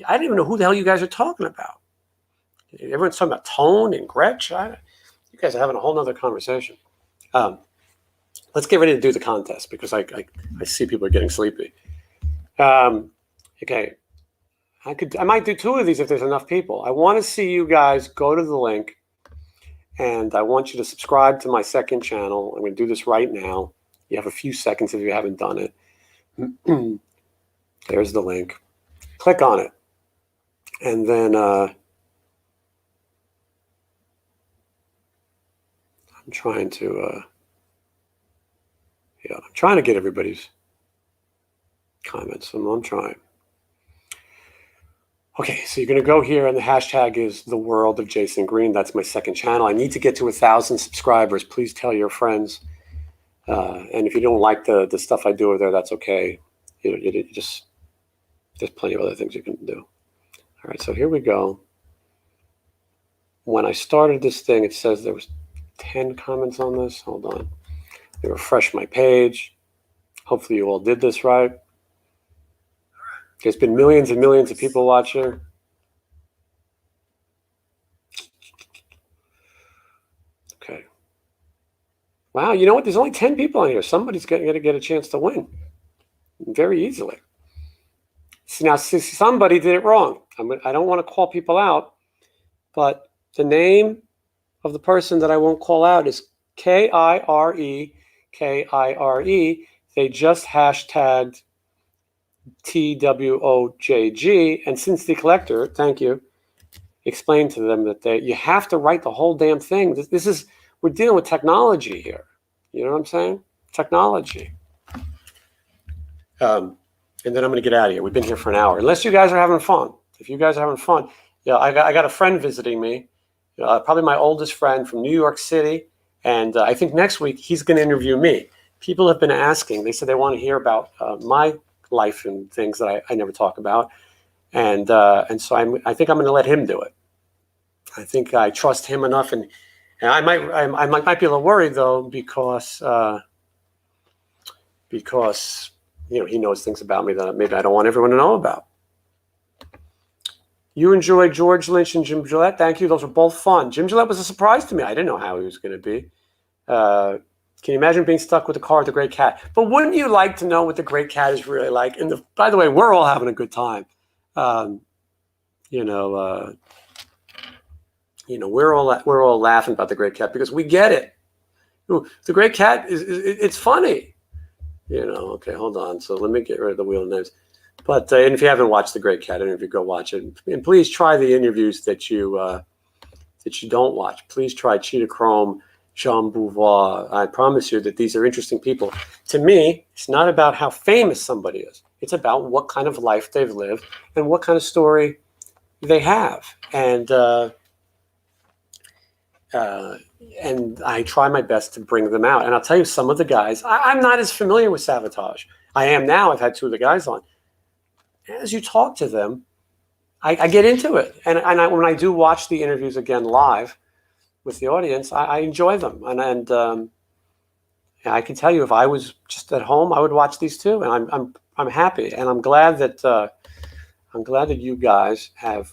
don't even know who the hell you guys are talking about. Everyone's talking about Tone and Gretsch. You guys are having a whole nother conversation. Let's get ready to do the contest because I see people are getting sleepy. Okay. I might do 2 of these if there's enough people. I want to see you guys go to the link, and I want you to subscribe to my second channel. I'm going to do this right now. You have a few seconds if you haven't done it. There's the link. Click on it. And then I'm trying to get everybody's comments. I'm trying. Okay, so you're going to go here, and the hashtag is TheWorldofJasonGreen. That's my second channel. I need to get to 1,000 subscribers. Please tell your friends. And if you don't like the stuff I do over there, that's okay. You just there's plenty of other things you can do. All right, so here we go. When I started this thing, it says there was 10 comments on this. Hold on. Let me refresh my page. Hopefully you all did this right. There's been millions and millions of people watching. Okay. Wow, you know what? There's only 10 people on here. Somebody's going to get a chance to win very easily. Now, somebody did it wrong. I don't want to call people out, but the name of the person that I won't call out is Kire, Kire. They just hashtagged TWOJG, and since the collector, thank you, explained to them that you have to write the whole damn thing. We're dealing with technology here. You know what I'm saying? Technology. And then I'm going to get out of here. We've been here for an hour. Unless you guys are having fun. If you guys are having fun, yeah, I got a friend visiting me, probably my oldest friend from New York City, and I think next week he's going to interview me. People have been asking. They said they want to hear about my life and things that I never talk about, and so I think I'm going to let him do it. I think I trust him enough, and I might be a little worried though because he knows things about me that maybe I don't want everyone to know about. You enjoyed George Lynch and Jim Gillette. Thank you. Those were both fun. Jim Gillette was a surprise to me. I didn't know how he was going to be. Can you imagine being stuck with the car with the Great Cat? But wouldn't you like to know what the Great Cat is really like? And by the way, we're all having a good time. We're all laughing about the Great Cat because we get it. The Great Cat it's funny. Okay, hold on. So let me get rid of the wheel of names. But and if you haven't watched the Great Cat interview, go watch it. And please try the interviews that you don't watch. Please try Cheetah Chrome, Jean Beauvoir. I promise you that these are interesting people. To me, it's not about how famous somebody is. It's about what kind of life they've lived and what kind of story they have. And I try my best to bring them out. And I'll tell you, some of the guys, I'm not as familiar with Savatage. I am now. I've had 2 of the guys on. As you talk to them, I get into it. And when I do watch the interviews again live with the audience, I enjoy them. And I can tell you, if I was just at home, I would watch these too. And I'm happy. And I'm glad that you guys have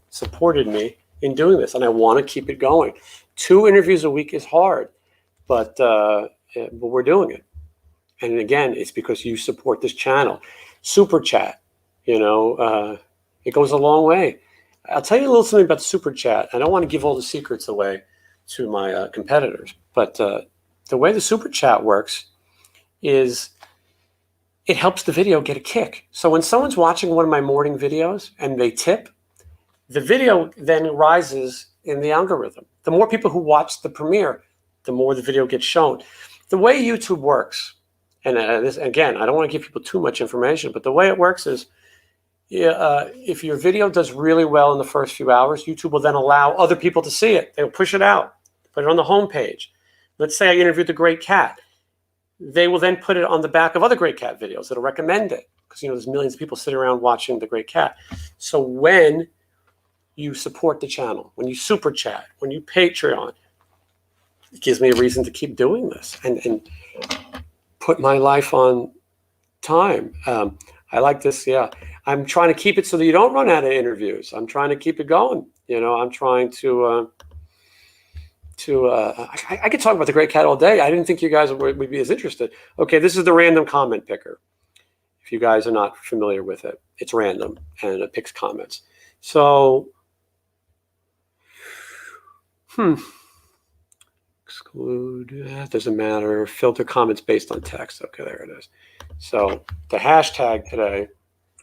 supported me in doing this, and I want to keep it going. 2 interviews a week is hard, but we're doing it. And again, it's because you support this channel. Super chat, it goes a long way. I'll tell you a little something about the super chat. I don't want to give all the secrets away to my competitors, but the way the super chat works is it helps the video get a kick. So when someone's watching one of my morning videos and they tip, the video then rises in the algorithm. The more people who watch the premiere, the more the video gets shown. The way YouTube works, and this again, I don't want to give people too much information, but the way it works is if your video does really well in the first few hours, YouTube will then allow other people to see it. They'll push it out, put it on the homepage. Let's say I interviewed the Great Cat. They will then put it on the back of other Great Cat videos that'll recommend it because there's millions of people sitting around watching the Great Cat. So when you support the channel, when you super chat, when you Patreon. It gives me a reason to keep doing this and put my life on time. I like this. Yeah. I'm trying to keep it so that you don't run out of interviews. I'm trying to keep it going. I'm trying to I could talk about the Great Cat all day. I didn't think you guys would be as interested. Okay. This is the random comment picker. If you guys are not familiar with it, it's random and it picks comments. So, exclude, doesn't matter. Filter comments based on text. Okay, there it is. So the hashtag today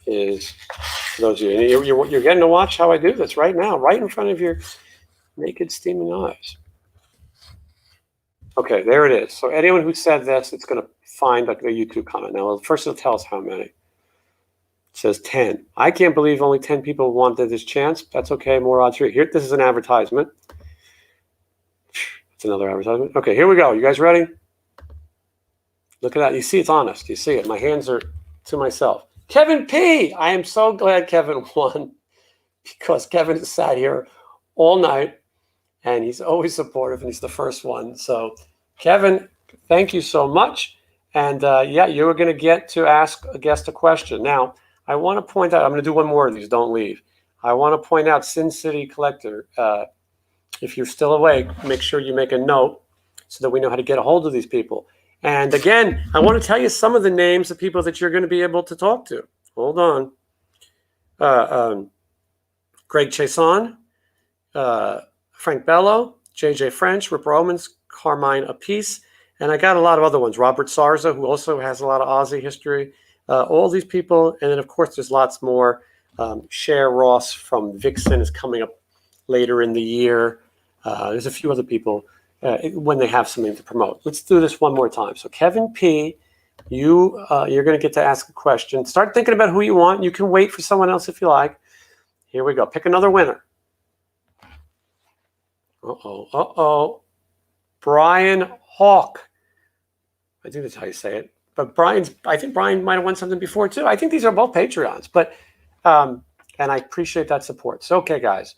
is, for those of you, you're getting to watch how I do this right now, right in front of your naked, steaming eyes. Okay, there it is. So anyone who said this, it's going to find like a YouTube comment. Now, first it'll tell us how many. It says 10. I can't believe only 10 people wanted this chance. That's okay. More odds here. This is an advertisement. It's another advertisement. Okay, here we go. You guys ready? Look at that. You see it's honest. You see it. My hands are to myself. Kevin P. I am so glad Kevin won because Kevin has sat here all night and he's always supportive and he's the first one. So, Kevin, thank you so much. And yeah, you're going to get to ask a guest a question. Now, I want to point out, I'm going to do one more of these. Don't leave. I want to point out Sin City Collector. If you're still awake, make sure you make a note so that we know how to get a hold of these people. And again, I want to tell you some of the names of people that you're going to be able to talk to. Hold on. Greg Chason, Frank Bello, JJ French, Rip Romans, Carmine Apice, and I got a lot of other ones. Robert Sarza, who also has a lot of Aussie history. All these people, and then of course there's lots more. Cher Ross from Vixen is coming up later in the year. There's a few other people when they have something to promote. Let's do this one more time. So Kevin P., you're going to get to ask a question. Start thinking about who you want. You can wait for someone else if you like. Here we go. Pick another winner. Brian Hawk. I think that's how you say it. But I think Brian might have won something before too. I think these are both Patreons. But and I appreciate that support. So okay, guys.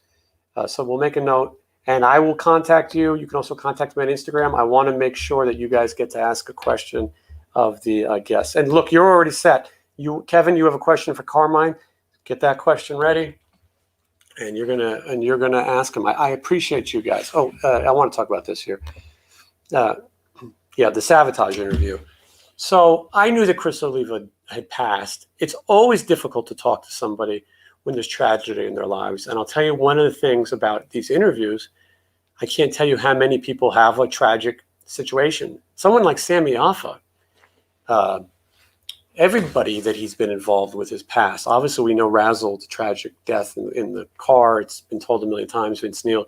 So we'll make a note. And I will contact you. You can also contact me on Instagram. I want to make sure that you guys get to ask a question of the guests. And look, you're already set. Kevin, you have a question for Carmine. Get that question ready, and you're gonna ask him. I appreciate you guys. I want to talk about this here. Yeah, the sabotage interview. So I knew that Chris Oliva had passed. It's always difficult to talk to somebody when there's tragedy in their lives. And I'll tell you one of the things about these interviews, I can't tell you how many people have a tragic situation. Someone like Sammy Alpha, everybody that he's been involved with has passed. Obviously, we know Razzle, the tragic death in the car. It's been told a million times, Vince Neil.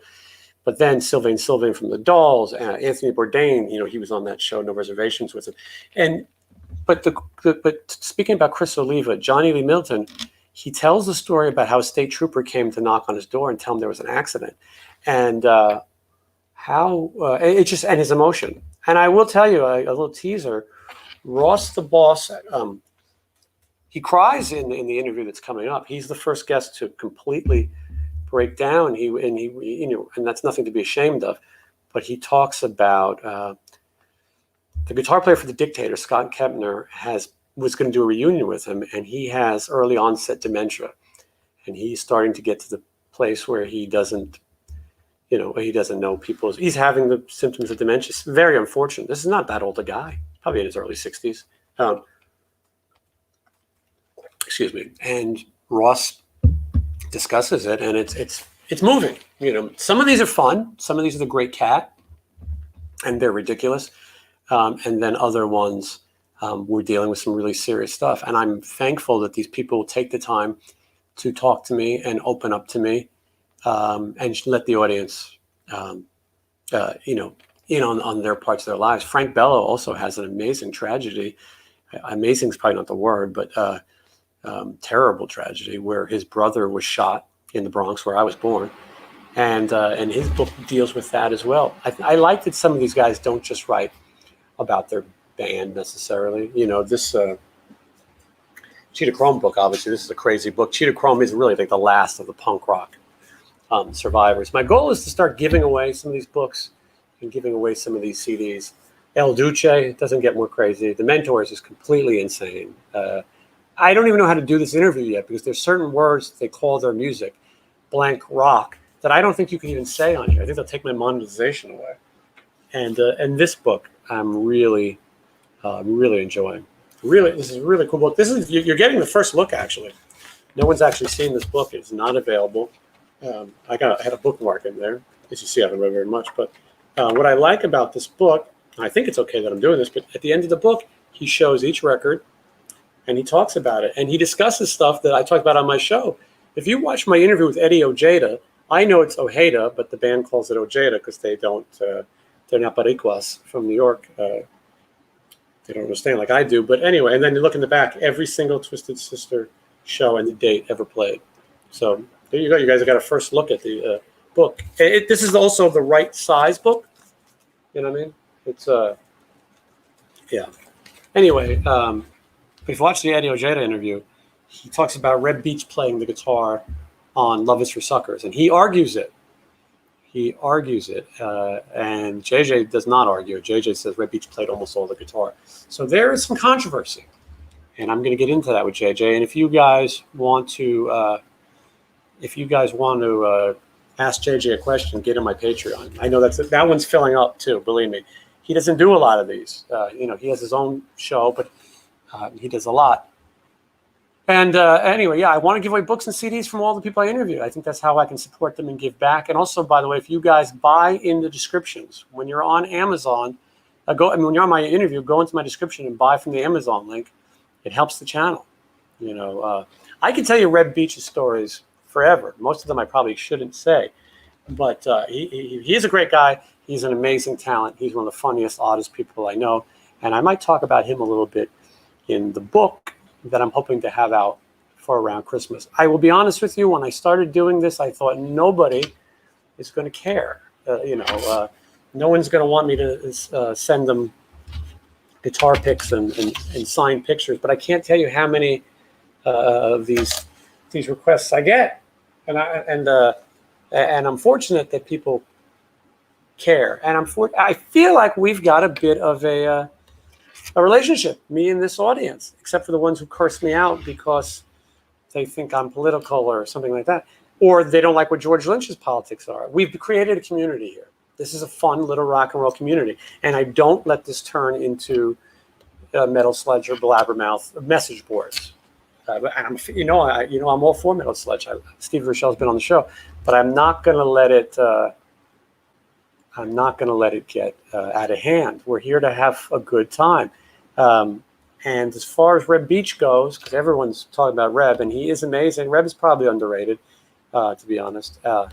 But then Sylvain from the Dolls, Anthony Bourdain, he was on that show, No Reservations with him. But speaking about Chris Oliva, Johnny Lee Middleton, he tells the story about how a state trooper came to knock on his door and tell him there was an accident, and and his emotion. And I will tell you a little teaser. Ross the boss, he cries in the interview that's coming up. He's the first guest to completely break down. And that's nothing to be ashamed of. But he talks about the guitar player for The Dictator, Scott Kempner, was going to do a reunion with him, and he has early onset dementia, and he's starting to get to the place where he doesn't know people. He's having the symptoms of dementia. It's very unfortunate. This is not that old a guy, probably in his early 60s. Excuse me. And Ross discusses it, and it's moving. Some of these are fun. Some of these are the Great Cat, and they're ridiculous. And then other ones, we're dealing with some really serious stuff. And I'm thankful that these people take the time to talk to me and open up to me, and let the audience, in on their parts of their lives. Frank Bello also has an amazing tragedy. Amazing is probably not the word, but terrible tragedy where his brother was shot in the Bronx, where I was born. And his book deals with that as well. I like that some of these guys don't just write about their band necessarily. This Cheetah Chrome book, obviously, this is a crazy book. Cheetah Chrome is really like the last of the punk rock survivors. My goal is to start giving away some of these books and giving away some of these CDs. El Duce doesn't get more crazy. The Mentors is completely insane. I don't even know how to do this interview yet because there's certain words they call their music, blank rock, that I don't think you can even say on here. I think they'll take my monetization away. And this book, I'm really enjoying. Really, this is a really cool book. You're getting the first look, actually. No one's actually seen this book. It's not available. I had a bookmark in there. As you see, I haven't read very much. But what I like about this book, and I think it's okay that I'm doing this, but at the end of the book, he shows each record, and he talks about it. And he discusses stuff that I talked about on my show. If you watch my interview with Eddie Ojeda, I know it's Ojeda, but the band calls it Ojeda because they don't, they're not Baricuas from New York. They don't understand like I do. But anyway, and then you look in the back, every single Twisted Sister show and the date ever played. So there you go. You guys have got a first look at the book. This is also the right size book. You know what I mean? It's, yeah. Anyway, if you watch the Eddie Ojeda interview, he talks about Reb Beach playing the guitar on Love is for Suckers, and he argues it. And JJ does not argue. JJ says Reb Beach played almost all the guitar. So there is some controversy, and I'm going to get into that with JJ. And if you guys want to, ask JJ a question, get on my Patreon. I know that one's filling up too. Believe me, he doesn't do a lot of these. He has his own show, but he does a lot. And anyway, yeah, I want to give away books and CDs from all the people I interviewed. I think that's how I can support them and give back. And also, by the way, if you guys buy in the descriptions, when you're on Amazon, when you're on my interview, go into my description and buy from the Amazon link. It helps the channel. I can tell you Reb Beach's stories forever. Most of them I probably shouldn't say. But he is a great guy. He's an amazing talent. He's one of the funniest, oddest people I know. And I might talk about him a little bit in the book that I'm hoping to have out for around Christmas. I will be honest with you, when I started doing this, I thought nobody is going to care. No one's going to want me to send them guitar picks and signed pictures, but I can't tell you how many of these requests I get. And I'm fortunate that people care. And I feel like we've got a bit of a relationship, me and this audience, except for the ones who curse me out because they think I'm political or something like that, or they don't like what George Lynch's politics are. We've created a community here. This is a fun little rock and roll community, and I don't let this turn into Metal Sledge or Blabbermouth message boards. And I'm all for Metal Sledge. Steve Rochelle's been on the show, but I'm not going to let it. I'm not going to let it get out of hand. We're here to have a good time. And as far as Reb Beach goes, because everyone's talking about Reb, and he is amazing. Reb is probably underrated, to be honest. I'll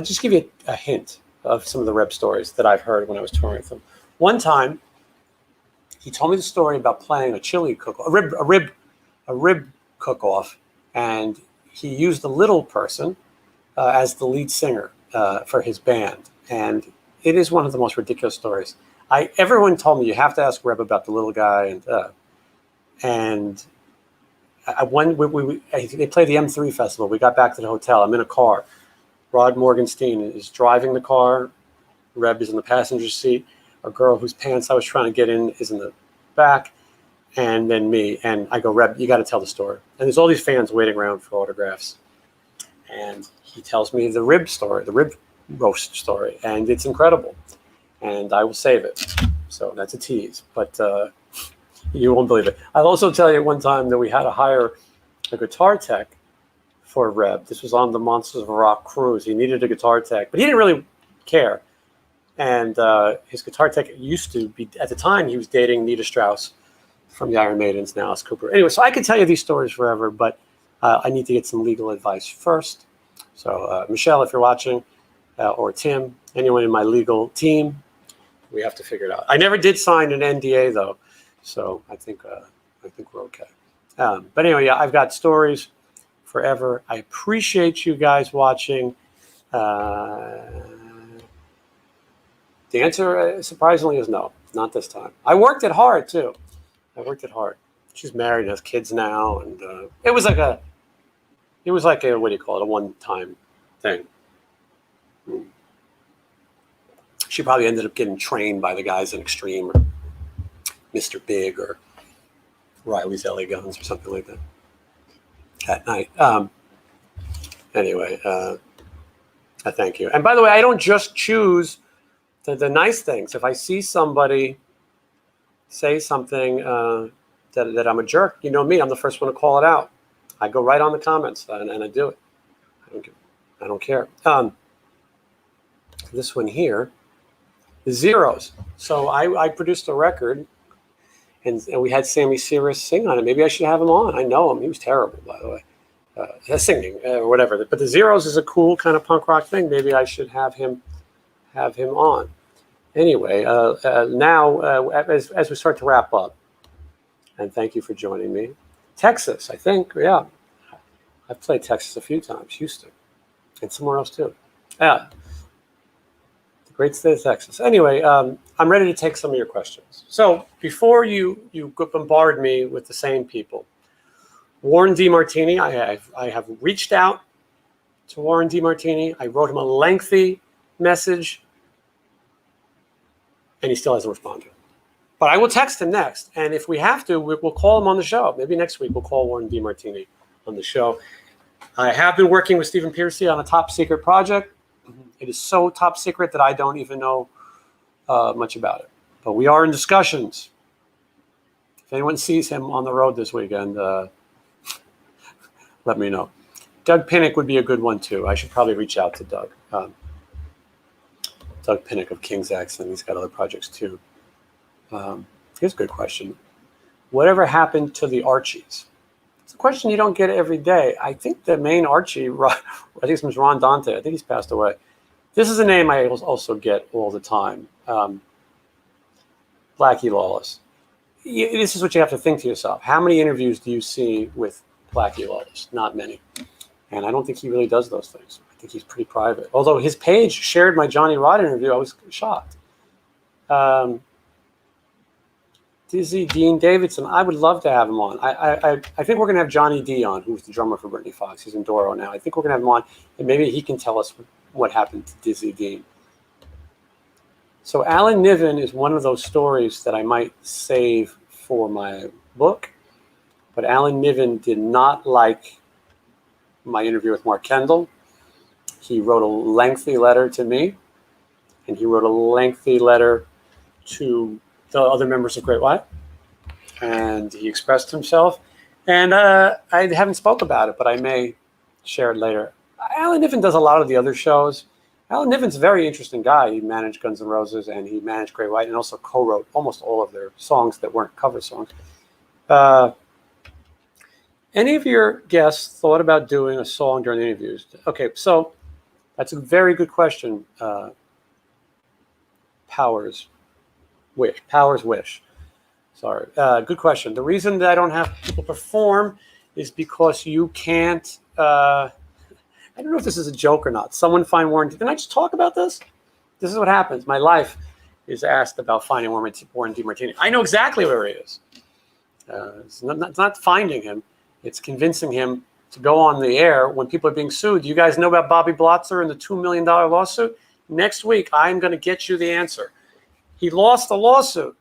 just give you a hint of some of the Reb stories that I've heard when I was touring with him. One time, he told me the story about playing a chili cook-off, a rib cook-off, and he used the little person as the lead singer for his band. And it is one of the most ridiculous stories. Everyone told me you have to ask Reb about the little guy, and they played the M3 festival. We got back to the hotel. I'm in a car. Rod Morgenstein is driving the car. Reb is in the passenger seat. A girl whose pants I was trying to get in is in the back, and then me. And I go, Reb, you got to tell the story. And there's all these fans waiting around for autographs. And he tells me the rib story, the rib roast story, and it's incredible. And I will save it. So that's a tease, but you won't believe it. I'll also tell you one time that we had to hire a guitar tech for Reb. This was on the Monsters of Rock cruise. He needed a guitar tech, but he didn't really care. And his guitar tech used to be, at the time, he was dating Nita Strauss from the Iron Maidens, now Alice Cooper. Anyway, so I could tell you these stories forever, but I need to get some legal advice first. So Michelle, if you're watching, or Tim, anyone in my legal team, we have to figure it out. I never did sign an NDA though, so I think we're okay. But anyway, yeah, I've got stories forever. I appreciate you guys watching. The answer, surprisingly, is no, not this time. I worked it hard too. She's married and has kids now, and it was like a what do you call it? A one-time thing. She probably ended up getting trained by the guys in Extreme or Mr. Big or Riley's LA Guns or something like that at night. Anyway, I thank you. And by the way, I don't just choose the nice things. If I see somebody say something that I'm a jerk, you know me, I'm the first one to call it out. I go right on the comments and I do it. I don't care. This one here is Zeros. So I produced a record and we had Sammy Sirius sing on it. Maybe I should have him on. I know him. He was terrible, by the way. Singing or whatever. But the Zeros is a cool kind of punk rock thing. Maybe I should have him on. Anyway, now as we start to wrap up, and thank you for joining me. Texas, I think, yeah. I've played Texas a few times, Houston, and somewhere else too. Yeah, the great state of Texas. Anyway, I'm ready to take some of your questions. So before you bombard me with the same people, Warren DeMartini, I have reached out to Warren DeMartini. I wrote him a lengthy message, and he still hasn't responded. But I will text him next, and if we have to, we'll call him on the show. Maybe next week we'll call Warren DeMartini on the show. I have been working with Stephen Piercy on a top secret project. It is so top secret that I don't even know much about it. But we are in discussions. If anyone sees him on the road this weekend, let me know. Doug Pinnick would be a good one, too. I should probably reach out to Doug. Doug Pinnick of King's Accent. He's got other projects, too. Here's a good question. Whatever happened to the Archies? It's a question you don't get every day. I think the main Archie, I think his name's Ron Dante. I think he's passed away. This is a name I also get all the time. Blackie Lawless. This is what you have to think to yourself. How many interviews do you see with Blackie Lawless? Not many. And I don't think he really does those things. I think he's pretty private. Although his page shared my Johnny Rod interview, I was shocked. Dizzy Dean Davidson, I would love to have him on. I think we're going to have Johnny D on, who's the drummer for Britney Fox. He's in Doro now. I think we're going to have him on, and maybe he can tell us what happened to Dizzy Dean. So Alan Niven is one of those stories that I might save for my book, but Alan Niven did not like my interview with Mark Kendall. He wrote a lengthy letter to me, and he wrote a lengthy letter to the other members of Great White, and he expressed himself. And I haven't spoke about it, but I may share it later. Alan Niven does a lot of the other shows. Alan Niven's a very interesting guy. He managed Guns N' Roses, and he managed Great White, and also co-wrote almost all of their songs that weren't cover songs. Any of your guests thought about doing a song during the interviews? Okay, so that's a very good question. Powers Wish. Sorry. Good question. The reason that I don't have people perform is because you can't. I don't know if this is a joke or not. Someone find Warren. Can I just talk about this? This is what happens. My life is asked about finding Warren DeMartini. I know exactly where he is. It's not finding him. It's convincing him to go on the air when people are being sued. Do you guys know about Bobby Blotzer and the $2 million lawsuit? Next week, I'm going to get you the answer. He lost the lawsuit.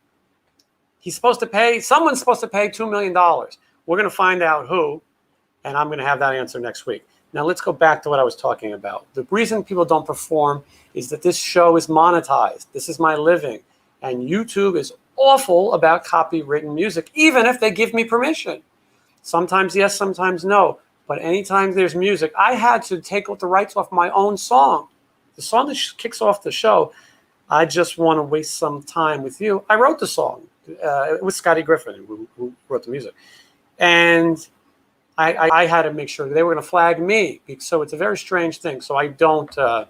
Someone's supposed to pay $2 million. We're going to find out who, and I'm going to have that answer next week. Now, let's go back to what I was talking about. The reason people don't perform is that this show is monetized. This is my living. And YouTube is awful about copywritten music, even if they give me permission. Sometimes yes, sometimes no. But anytime there's music, I had to take the rights off my own song. The song that kicks off the show, I Just Want to Waste Some Time With You. I wrote the song. It was Scotty Griffin who wrote the music. And I had to make sure they were going to flag me. So it's a very strange thing. So I don't. So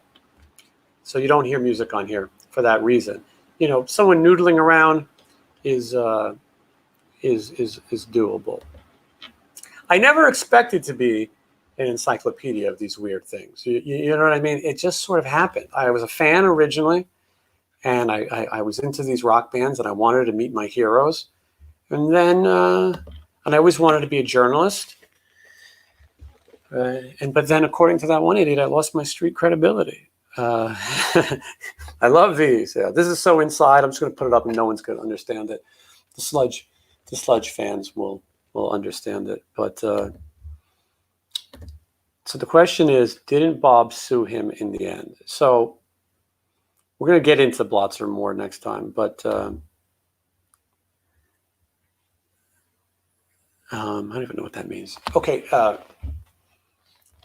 you don't hear music on here for that reason. You know, someone noodling around is doable. I never expected to be an encyclopedia of these weird things. You know what I mean? It just sort of happened. I was a fan originally, and I was into these rock bands, and I wanted to meet my heroes. And then, and I always wanted to be a journalist. But then, according to that one idiot, I lost my street credibility. I love these. Yeah, this is so inside. I'm just going to put it up, and no one's going to understand it. The sludge fans will understand it. But so the question is, didn't Bob sue him in the end? So we're going to get into Blotzer more next time. But I don't even know what that means. Okay.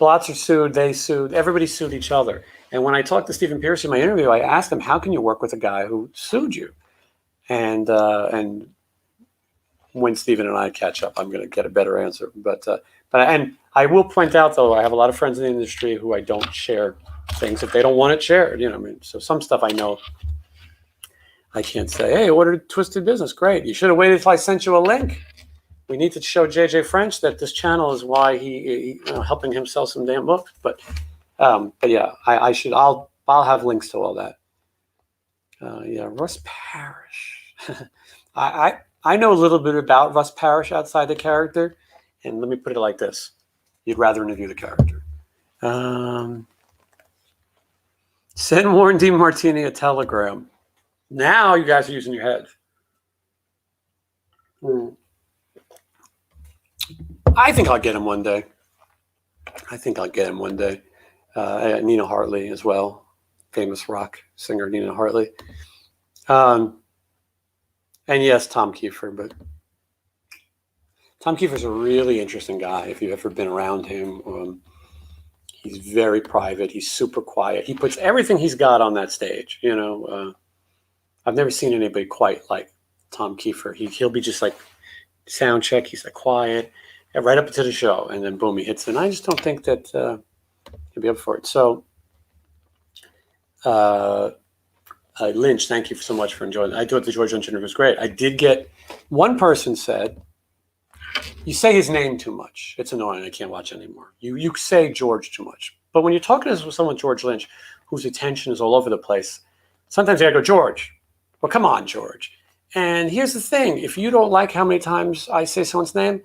Blotzer sued, they sued, everybody sued each other. And when I talked to Stephen Pierce in my interview, I asked him, how can you work with a guy who sued you? And when Stephen and I catch up, I'm going to get a better answer. But I will point out, though, I have a lot of friends in the industry who I don't share things if they don't want it shared. I mean, so some stuff I know I can't say, hey, ordered Twisted Business. Great. You should have waited till I sent you a link. We need to show JJ French that this channel is why he helping him sell some damn books. But yeah, I'll have links to all that. Yeah, Russ Parrish. I know a little bit about Russ Parrish outside the character, and let me put it like this: you'd rather interview the character. Send Warren D. Martini a telegram. Now you guys are using your head. I think I'll get him one day. Nina Hartley as well, famous rock singer Nina Hartley. And yes, Tom Kiefer. But Tom Kiefer's a really interesting guy if you've ever been around him. He's very private. He's super quiet. He puts everything he's got on that stage. I've never seen anybody quite like Tom Kiefer. He'll be just like sound check. He's like quiet. Right up into the show, and then boom, he hits it. And I just don't think that he'll be up for it. So, Lynch, thank you so much for enjoying it. I thought the George Lynch interview was great. I did get one person said, you say his name too much. It's annoying. I can't watch anymore. You say George too much. But when you're talking to someone, George Lynch, whose attention is all over the place, sometimes you gotta go, George. Well, come on, George. And here's the thing. If you don't like how many times I say someone's name,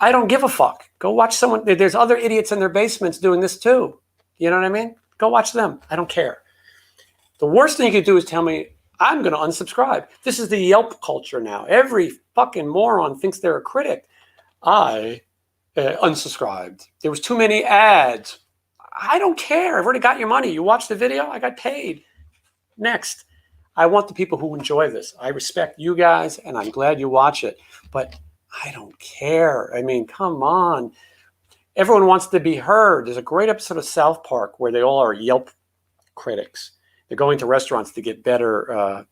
I don't give a fuck. Go watch someone. There's other idiots in their basements doing this too. You know what I mean? Go watch them. I don't care. The worst thing you could do is tell me, I'm going to unsubscribe. This is the Yelp culture now. Every fucking moron thinks they're a critic. I unsubscribed. There was too many ads. I don't care. I've already got your money. You watched the video. I got paid. Next. I want the people who enjoy this. I respect you guys, and I'm glad you watch it. But I don't care. I mean, come on. Everyone wants to be heard. There's a great episode of South Park where they all are Yelp critics. They're going to restaurants to get better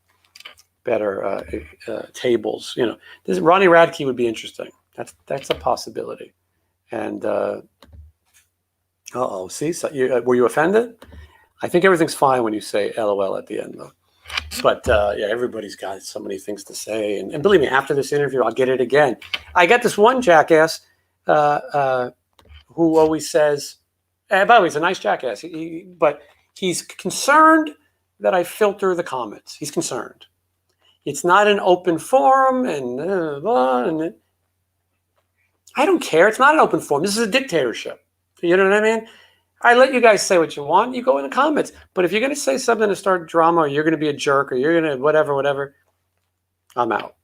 tables. This Ronnie Radke would be interesting. That's a possibility. And see, so were you offended? I think everything's fine when you say LOL at the end, though. But yeah, everybody's got so many things to say. And believe me, after this interview, I'll get it again. I got this one jackass who always says, by the way, he's a nice jackass, but he's concerned that I filter the comments. He's concerned. It's not an open forum and I don't care. It's not an open forum. This is a dictatorship. You know what I mean? I let you guys say what you want. You go in the comments. But if you're going to say something to start drama, or you're going to be a jerk, or you're going to whatever, I'm out.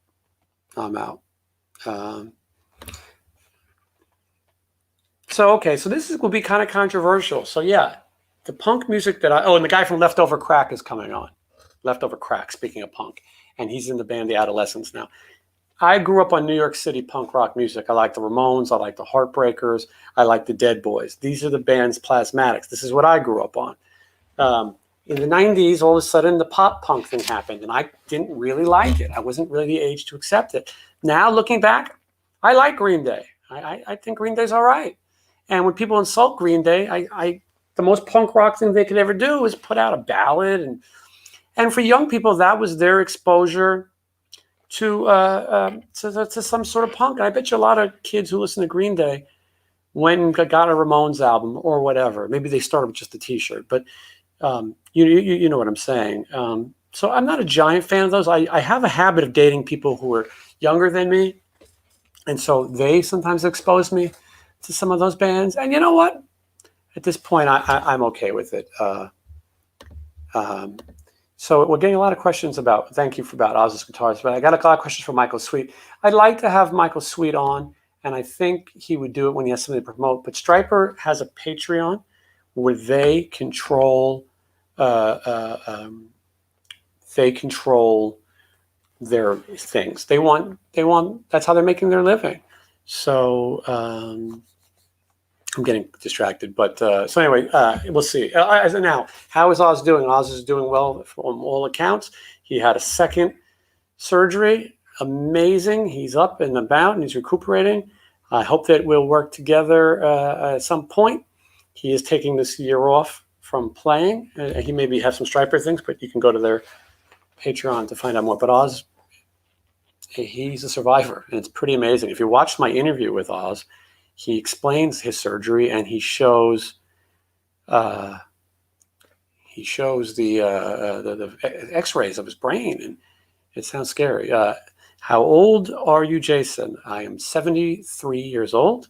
So this will be kind of controversial. So yeah, the punk music and the guy from Leftover Crack is coming on. Leftover Crack, speaking of punk. And he's in the band The Adolescents now. I grew up on New York City punk rock music. I like the Ramones. I like the Heartbreakers. I like the Dead Boys. These are the band's Plasmatics. This is what I grew up on. In the 90s, all of a sudden, the pop punk thing happened, and I didn't really like it. I wasn't really the age to accept it. Now, looking back, I like Green Day. I think Green Day's all right. And when people insult Green Day, the most punk rock thing they could ever do is put out a ballad. And for young people, that was their exposure to some sort of punk. And I bet you a lot of kids who listen to Green Day went and got a Ramones album or whatever. Maybe they started with just a T-shirt, but you know what I'm saying. So I'm not a giant fan of those. I have a habit of dating people who are younger than me, and so they sometimes expose me to some of those bands. And you know what? At this point, I'm okay with it. So we're getting a lot of questions about, thank you for about Oz's guitars, but I got a lot of questions from Michael Sweet. I'd like to have Michael Sweet on, and I think he would do it when he has something to promote. But Stryper has a Patreon where they control their things. They want. That's how they're making their living. So I'm getting distracted, but so anyway, we'll see. Now, how is Oz doing? Oz is doing well from all accounts. He had a second surgery. Amazing. He's up and about and he's recuperating. I hope that we'll work together at some point. He is taking this year off from playing. He maybe have some Stryper things, but you can go to their Patreon to find out more. But Oz, he's a survivor, and it's pretty amazing. If you watched my interview with Oz, he explains his surgery and he shows the X-rays of his brain, and it sounds scary. How old are you, Jason? I am 73 years old.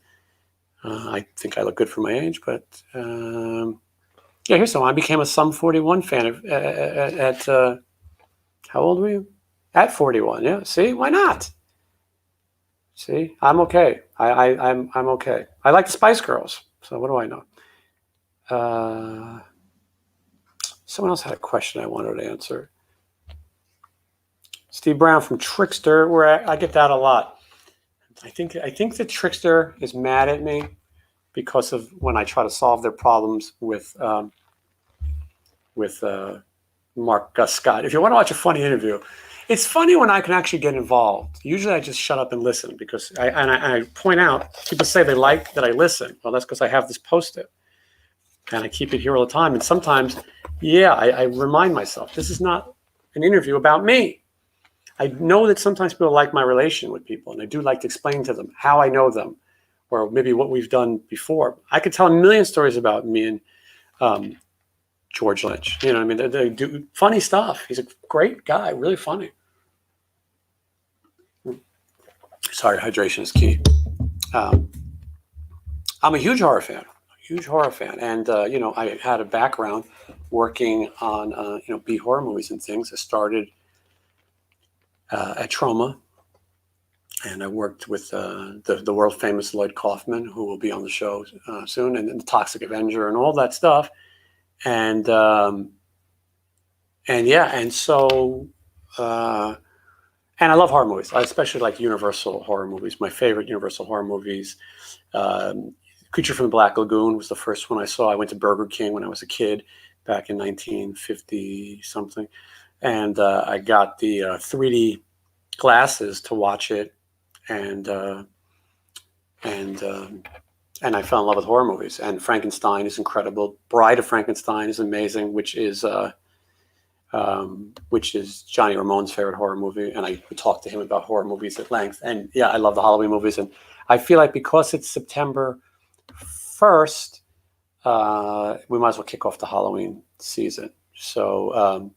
I think I look good for my age, but yeah, here's some. I became a Sum 41 fan at how old were you? At 41. Yeah. See, why not? See, I'm okay. I'm okay. I like the Spice Girls. So what do I know? Someone else had a question I wanted to answer. Steve Brown from Trickster, where I get that a lot. I think the Trickster is mad at me because of when I try to solve their problems with Mark Scott. If you want to watch a funny interview, it's funny when I can actually get involved. Usually I just shut up and listen because I point out, people say they like that I listen. Well, that's because I have this Post-it and I keep it here all the time. And sometimes, I remind myself, this is not an interview about me. I know that sometimes people like my relation with people, and I do like to explain to them how I know them or maybe what we've done before. I could tell a million stories about me and George Lynch. You know what I mean? They do funny stuff. He's a great guy, really funny. Sorry, hydration is key. I'm a huge horror fan. And, I had a background working on, B horror movies and things. I started at Trauma, and I worked with the world famous Lloyd Kaufman, who will be on the show soon, and the Toxic Avenger and all that stuff. And so and I love horror movies. I especially like Universal horror movies. My favorite Universal horror movies, Creature from the Black Lagoon was the first one I saw. I went to Burger King when I was a kid back in 1950 something, and I got the 3D glasses to watch it, and I fell in love with horror movies. And Frankenstein is incredible. Bride of Frankenstein is amazing, which is Johnny Ramone's favorite horror movie. And I would talk to him about horror movies at length. And yeah, I love the Halloween movies. And I feel like because it's September 1st, we might as well kick off the Halloween season. So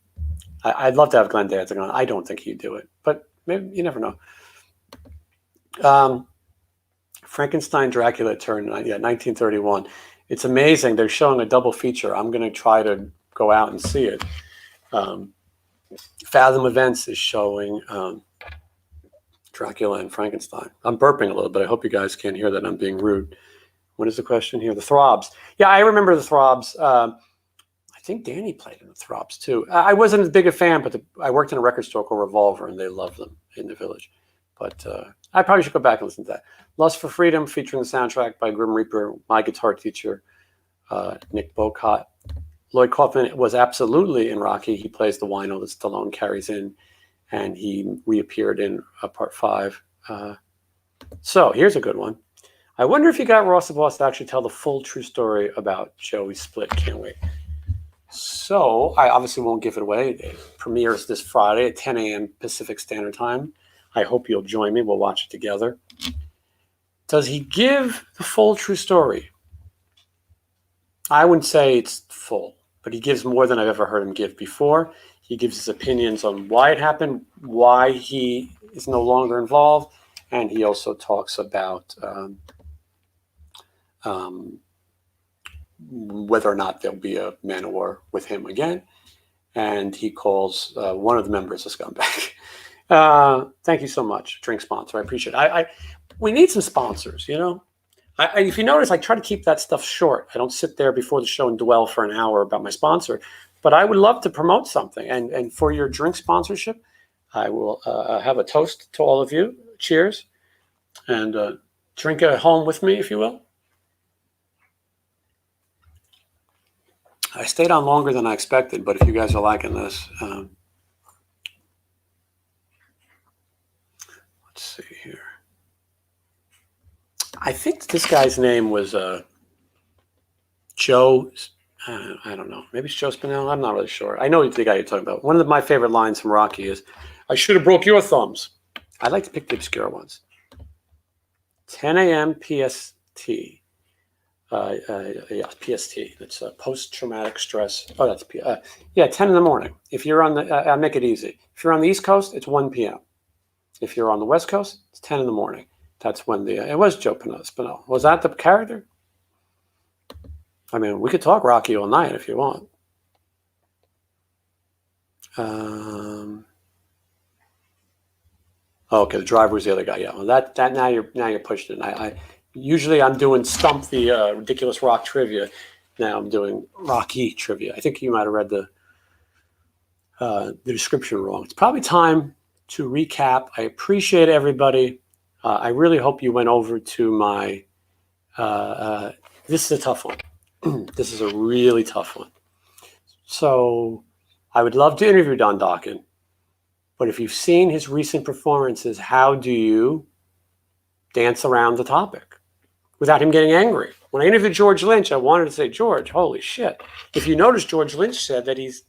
I'd love to have Glenn Danzig on. I don't think he'd do it, but maybe, you never know. Frankenstein, Dracula turned, 1931. It's amazing. They're showing a double feature. I'm going to try to go out and see it. Fathom Events is showing Dracula and Frankenstein. I'm burping a little bit. I hope you guys can't hear that. I'm being rude. What is the question here? The Throbs. Yeah, I remember the Throbs. I think Danny played in the Throbs too. I wasn't as big a fan, but I worked in a record store called Revolver, and they loved them in the Village. But I probably should go back and listen to that. Lust for Freedom, featuring the soundtrack by Grim Reaper, my guitar teacher, Nick Bocott. Lloyd Kaufman was absolutely in Rocky. He plays the wino that Stallone carries in, and he reappeared in Part 5. So here's a good one. I wonder if you got Ross the Boss to actually tell the full true story about Joey Split. Can't wait. So I obviously won't give it away. It premieres this Friday at 10 a.m. Pacific Standard Time. I hope you'll join me. We'll watch it together. Does he give the full true story? I wouldn't say it's full, but he gives more than I've ever heard him give before. He gives his opinions on why it happened, why he is no longer involved, and he also talks about whether or not there'll be a Man of War with him again. And he calls one of the members a scumbag. Thank you so much, drink sponsor. I appreciate it. We need some sponsors, you know. If you notice, I try to keep that stuff short. I don't sit there before the show and dwell for an hour about my sponsor. But I would love to promote something. And for your drink sponsorship, I will have a toast to all of you. Cheers. And drink at home with me, if you will. I stayed on longer than I expected, but if you guys are liking this, let's see here. I think this guy's name was Joe. I don't know. Maybe it's Joe Spinell. I'm not really sure. I know the guy you're talking about. One of my favorite lines from Rocky is, "I should have broke your thumbs." I like to pick the obscure ones. 10 a.m. PST. Yeah, PST. That's post-traumatic stress. Oh, that's 10 in the morning. If you're on the, I make it easy. If you're on the East Coast, it's 1 p.m. If you're on the West Coast, it's 10 in the morning. That's when it was Joe Spinell. Was that the character? I mean, we could talk Rocky all night if you want. Okay, the driver was the other guy. Yeah, well, that now you're pushing it. Usually I'm doing Stump the Ridiculous Rock trivia. Now I'm doing Rocky trivia. I think you might have read the description wrong. It's probably time to recap. I appreciate everybody. I really hope you went over to my. This is a tough one. This is a really tough one. So I would love to interview Don Dokken, but if you've seen his recent performances, how do you dance around the topic without him getting angry? When I interviewed George Lynch, I wanted to say, George, holy shit. If you notice, George Lynch said that he's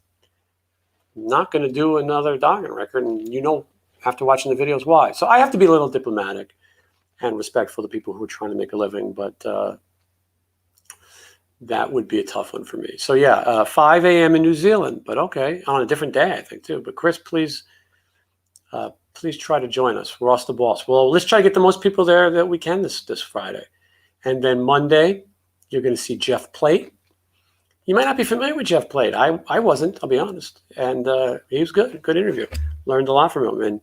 not going to do another Dokken record, and you know, after watching the videos, why. So I have to be a little diplomatic and respectful to people who are trying to make a living, but that would be a tough one for me. So yeah, 5 a.m. in New Zealand, but okay, on a different day, I think, too. But Chris, please try to join us. Ross the Boss. Well, let's try to get the most people there that we can this Friday. And then Monday, you're going to see Jeff Plate. You might not be familiar with Jeff Plate. I wasn't, I'll be honest. And he was good. Good interview. Learned a lot from him. And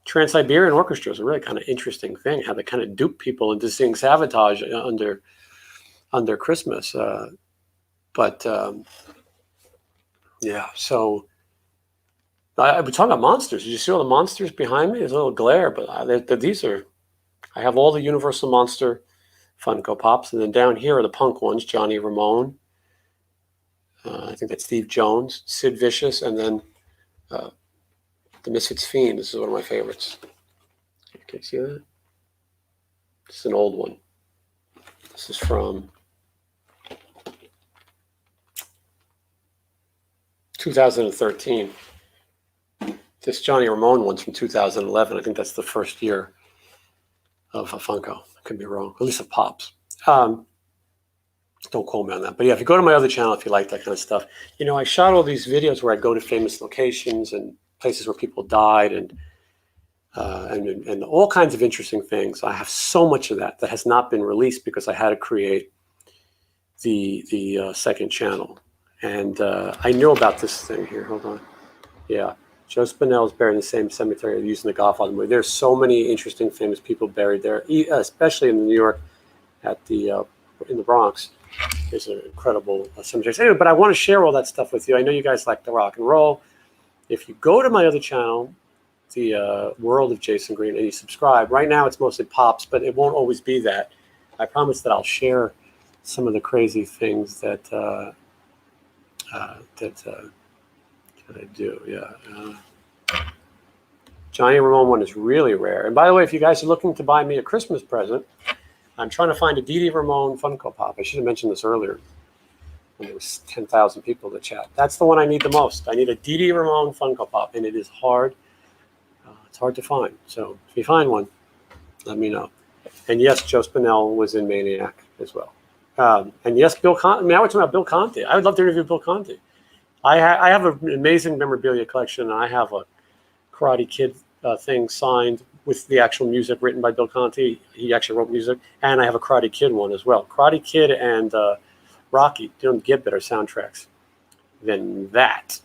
Trans-Siberian Orchestra is a really kind of interesting thing, how they kind of dupe people into seeing Sabotage under Christmas. Yeah, so I was talking about monsters. Did you see all the monsters behind me? There's a little glare, but I have all the Universal Monster Funko Pops, and then down here are the punk ones, Johnny Ramone. I think that's Steve Jones, Sid Vicious, and then the Misfits Fiend. This is one of my favorites. Can you see that? This is an old one. This is from 2013. This Johnny Ramone one's from 2011. I think that's the first year of a Funko. I could be wrong. At least of Pops. Don't quote me on that. But yeah, if you go to my other channel, if you like that kind of stuff, you know, I shot all these videos where I go to famous locations and places where people died and all kinds of interesting things. I have so much of that has not been released because I had to create the second channel. And I know about this thing here. Hold on. Yeah. Joe Spinell is buried in the same cemetery used in the Godfather movie. There's so many interesting, famous people buried there, especially in New York, in the Bronx. There's an incredible cemetery. Anyway, but I want to share all that stuff with you. I know you guys like the rock and roll. If you go to my other channel, the World of Jason Green, and you subscribe, right now it's mostly Pops, but it won't always be that. I promise that I'll share some of the crazy things that I do. Yeah. Johnny Ramone one is really rare. And by the way, if you guys are looking to buy me a Christmas present, I'm trying to find a Dee Dee Ramone Funko Pop. I should have mentioned this earlier when there was 10,000 people in the chat. That's the one I need the most. I need a Dee Dee Ramone Funko Pop, and it is hard. It's hard to find. So if you find one, let me know. And yes, Joe Spinell was in Maniac as well. And yes, Bill Conti. Now we're talking about Bill Conti. I would love to interview Bill Conti. I have an amazing memorabilia collection. I have a Karate Kid thing signed with the actual music written by Bill Conti. He actually wrote music. And I have a Karate Kid one as well. Karate Kid and Rocky don't get better soundtracks than that.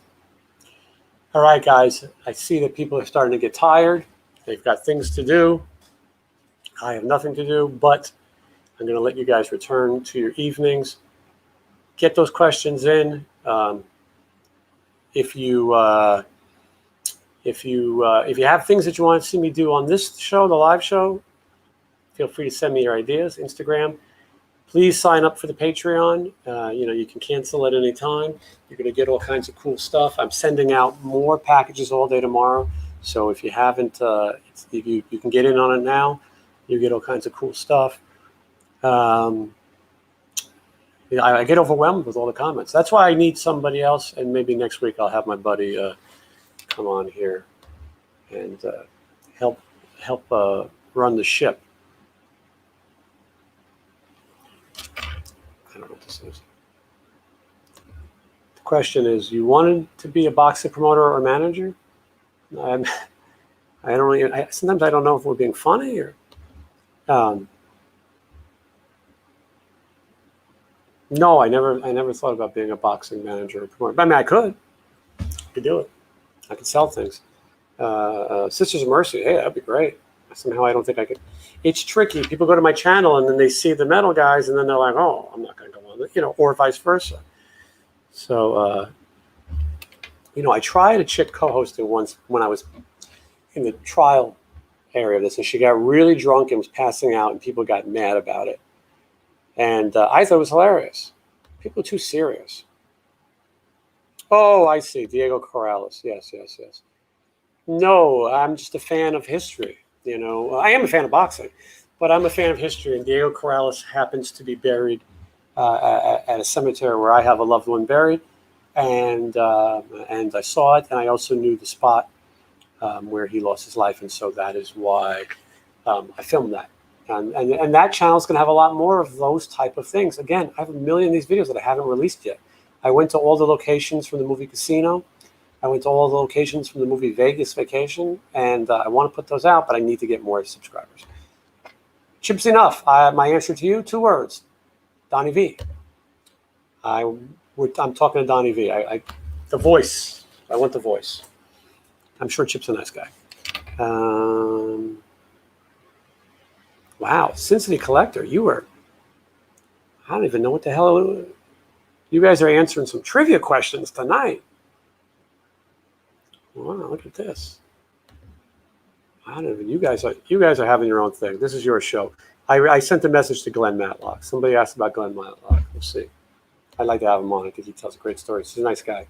All right, guys, I see that people are starting to get tired. They've got things to do. I have nothing to do, but I'm going to let you guys return to your evenings. Get those questions in. If you have things that you want to see me do on this show, the live show, feel free to send me your ideas. Instagram. Please sign up for the Patreon. You can cancel at any time. You're going to get all kinds of cool stuff. I'm sending out more packages all day tomorrow. So if you haven't, if you can get in on it now, you get all kinds of cool stuff. I get overwhelmed with all the comments. That's why I need somebody else. And maybe next week I'll have my buddy come on here and help run the ship. I don't know what this is. The question is, you wanted to be a boxing promoter or manager? Sometimes I don't know if we're being funny or. No, I never thought about being a boxing manager or promoter. I mean, I could do it. I could sell things. Sisters of Mercy, hey, that'd be great. Somehow I don't think I could. It's tricky. People go to my channel and then they see the metal guys and then they're like, oh, I'm not going to go on it, or vice versa. So, I tried a chick co-hosting once when I was in the trial area of this, and she got really drunk and was passing out, and people got mad about it. And I thought it was hilarious. People are too serious. Oh, I see. Diego Corrales. Yes. No, I'm just a fan of history. I am a fan of boxing, but I'm a fan of history. And Diego Corrales happens to be buried at a cemetery where I have a loved one buried. And I saw it, and I also knew the spot where he lost his life. And so that is why I filmed that. And that channel is going to have a lot more of those type of things. Again, I have a million of these videos that I haven't released yet. I went to all the locations from the movie Casino. I went to all the locations from the movie Vegas Vacation. And I want to put those out, but I need to get more subscribers. Chips enough. My answer to you, 2 words. Donnie V. I'm talking to Donnie V. The voice. I want the voice. I'm sure Chip's a nice guy. Wow, Cincinnati Collector, I don't even know what the hell. You guys are answering some trivia questions tonight. Wow, look at this. I don't even. You guys are having your own thing. This is your show. I sent a message to Glenn Matlock. Somebody asked about Glenn Matlock. We'll see. I'd like to have him on because he tells great stories. He's a nice guy.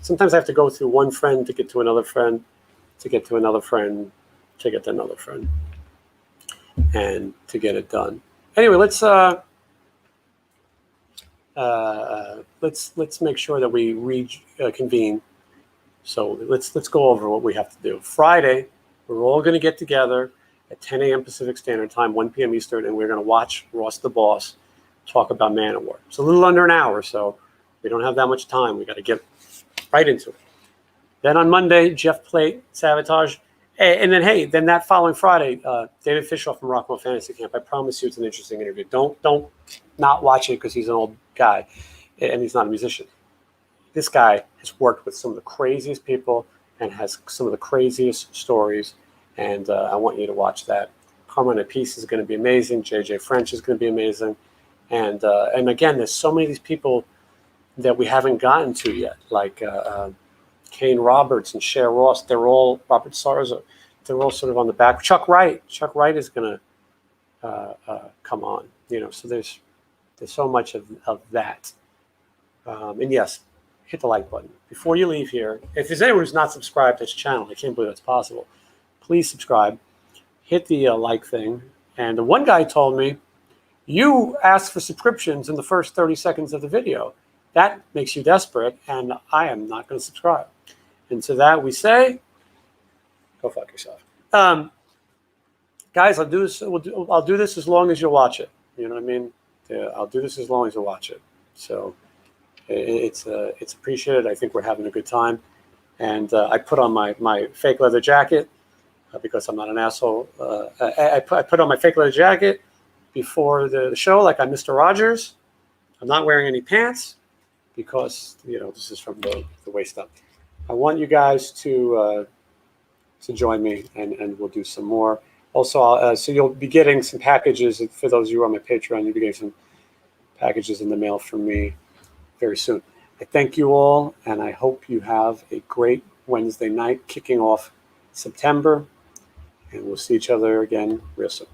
Sometimes I have to go through one friend to get to another friend, to get to another friend, to get to another friend, and to get it done. Anyway, let's make sure that we reconvene. So let's go over what we have to do. Friday, we're all going to get together at 10 a.m. Pacific Standard Time, 1 p.m. Eastern, and we're going to watch Ross the Boss talk about Man-O-War. It's a little under an hour, so we don't have that much time. We got to get right into it. Then on Monday, Jeff Plate, Sabotage. And then that following Friday, David Fishoff from Rockwell Fantasy Camp. I promise you it's an interesting interview. Don't not watch it because he's an old guy and he's not a musician. This guy has worked with some of the craziest people and has some of the craziest stories. And I want you to watch that. Carmine Appice is going to be amazing. JJ French is going to be amazing. And again, there's so many of these people that we haven't gotten to yet, like Kane Roberts and Cher Ross. They're all Robert Sarza. They're all sort of on the back. Chuck Wright is going to come on. So there's so much of that. And yes, hit the like button before you leave here. If there's anyone who's not subscribed to this channel, I can't believe that's possible. Please subscribe. Hit the like thing. And one guy told me, you asked for subscriptions in the first 30 seconds of the video. That makes you desperate, and I am not going to subscribe. And to that we say, go fuck yourself. Guys, I'll do this as long as you watch it. You know what I mean? Yeah, I'll do this as long as you watch it. So it's appreciated. I think we're having a good time. And I put on my fake leather jacket. because I'm not an asshole. I put on my fake leather jacket before the show, like I'm Mr. Rogers. I'm not wearing any pants because this is from the waist up. I want you guys to join me, and we'll do some more. Also, so you'll be getting some packages for those of you who are on my Patreon. You'll be getting some packages in the mail from me very soon. I thank you all, and I hope you have a great Wednesday night kicking off September, and we'll see each other again real soon.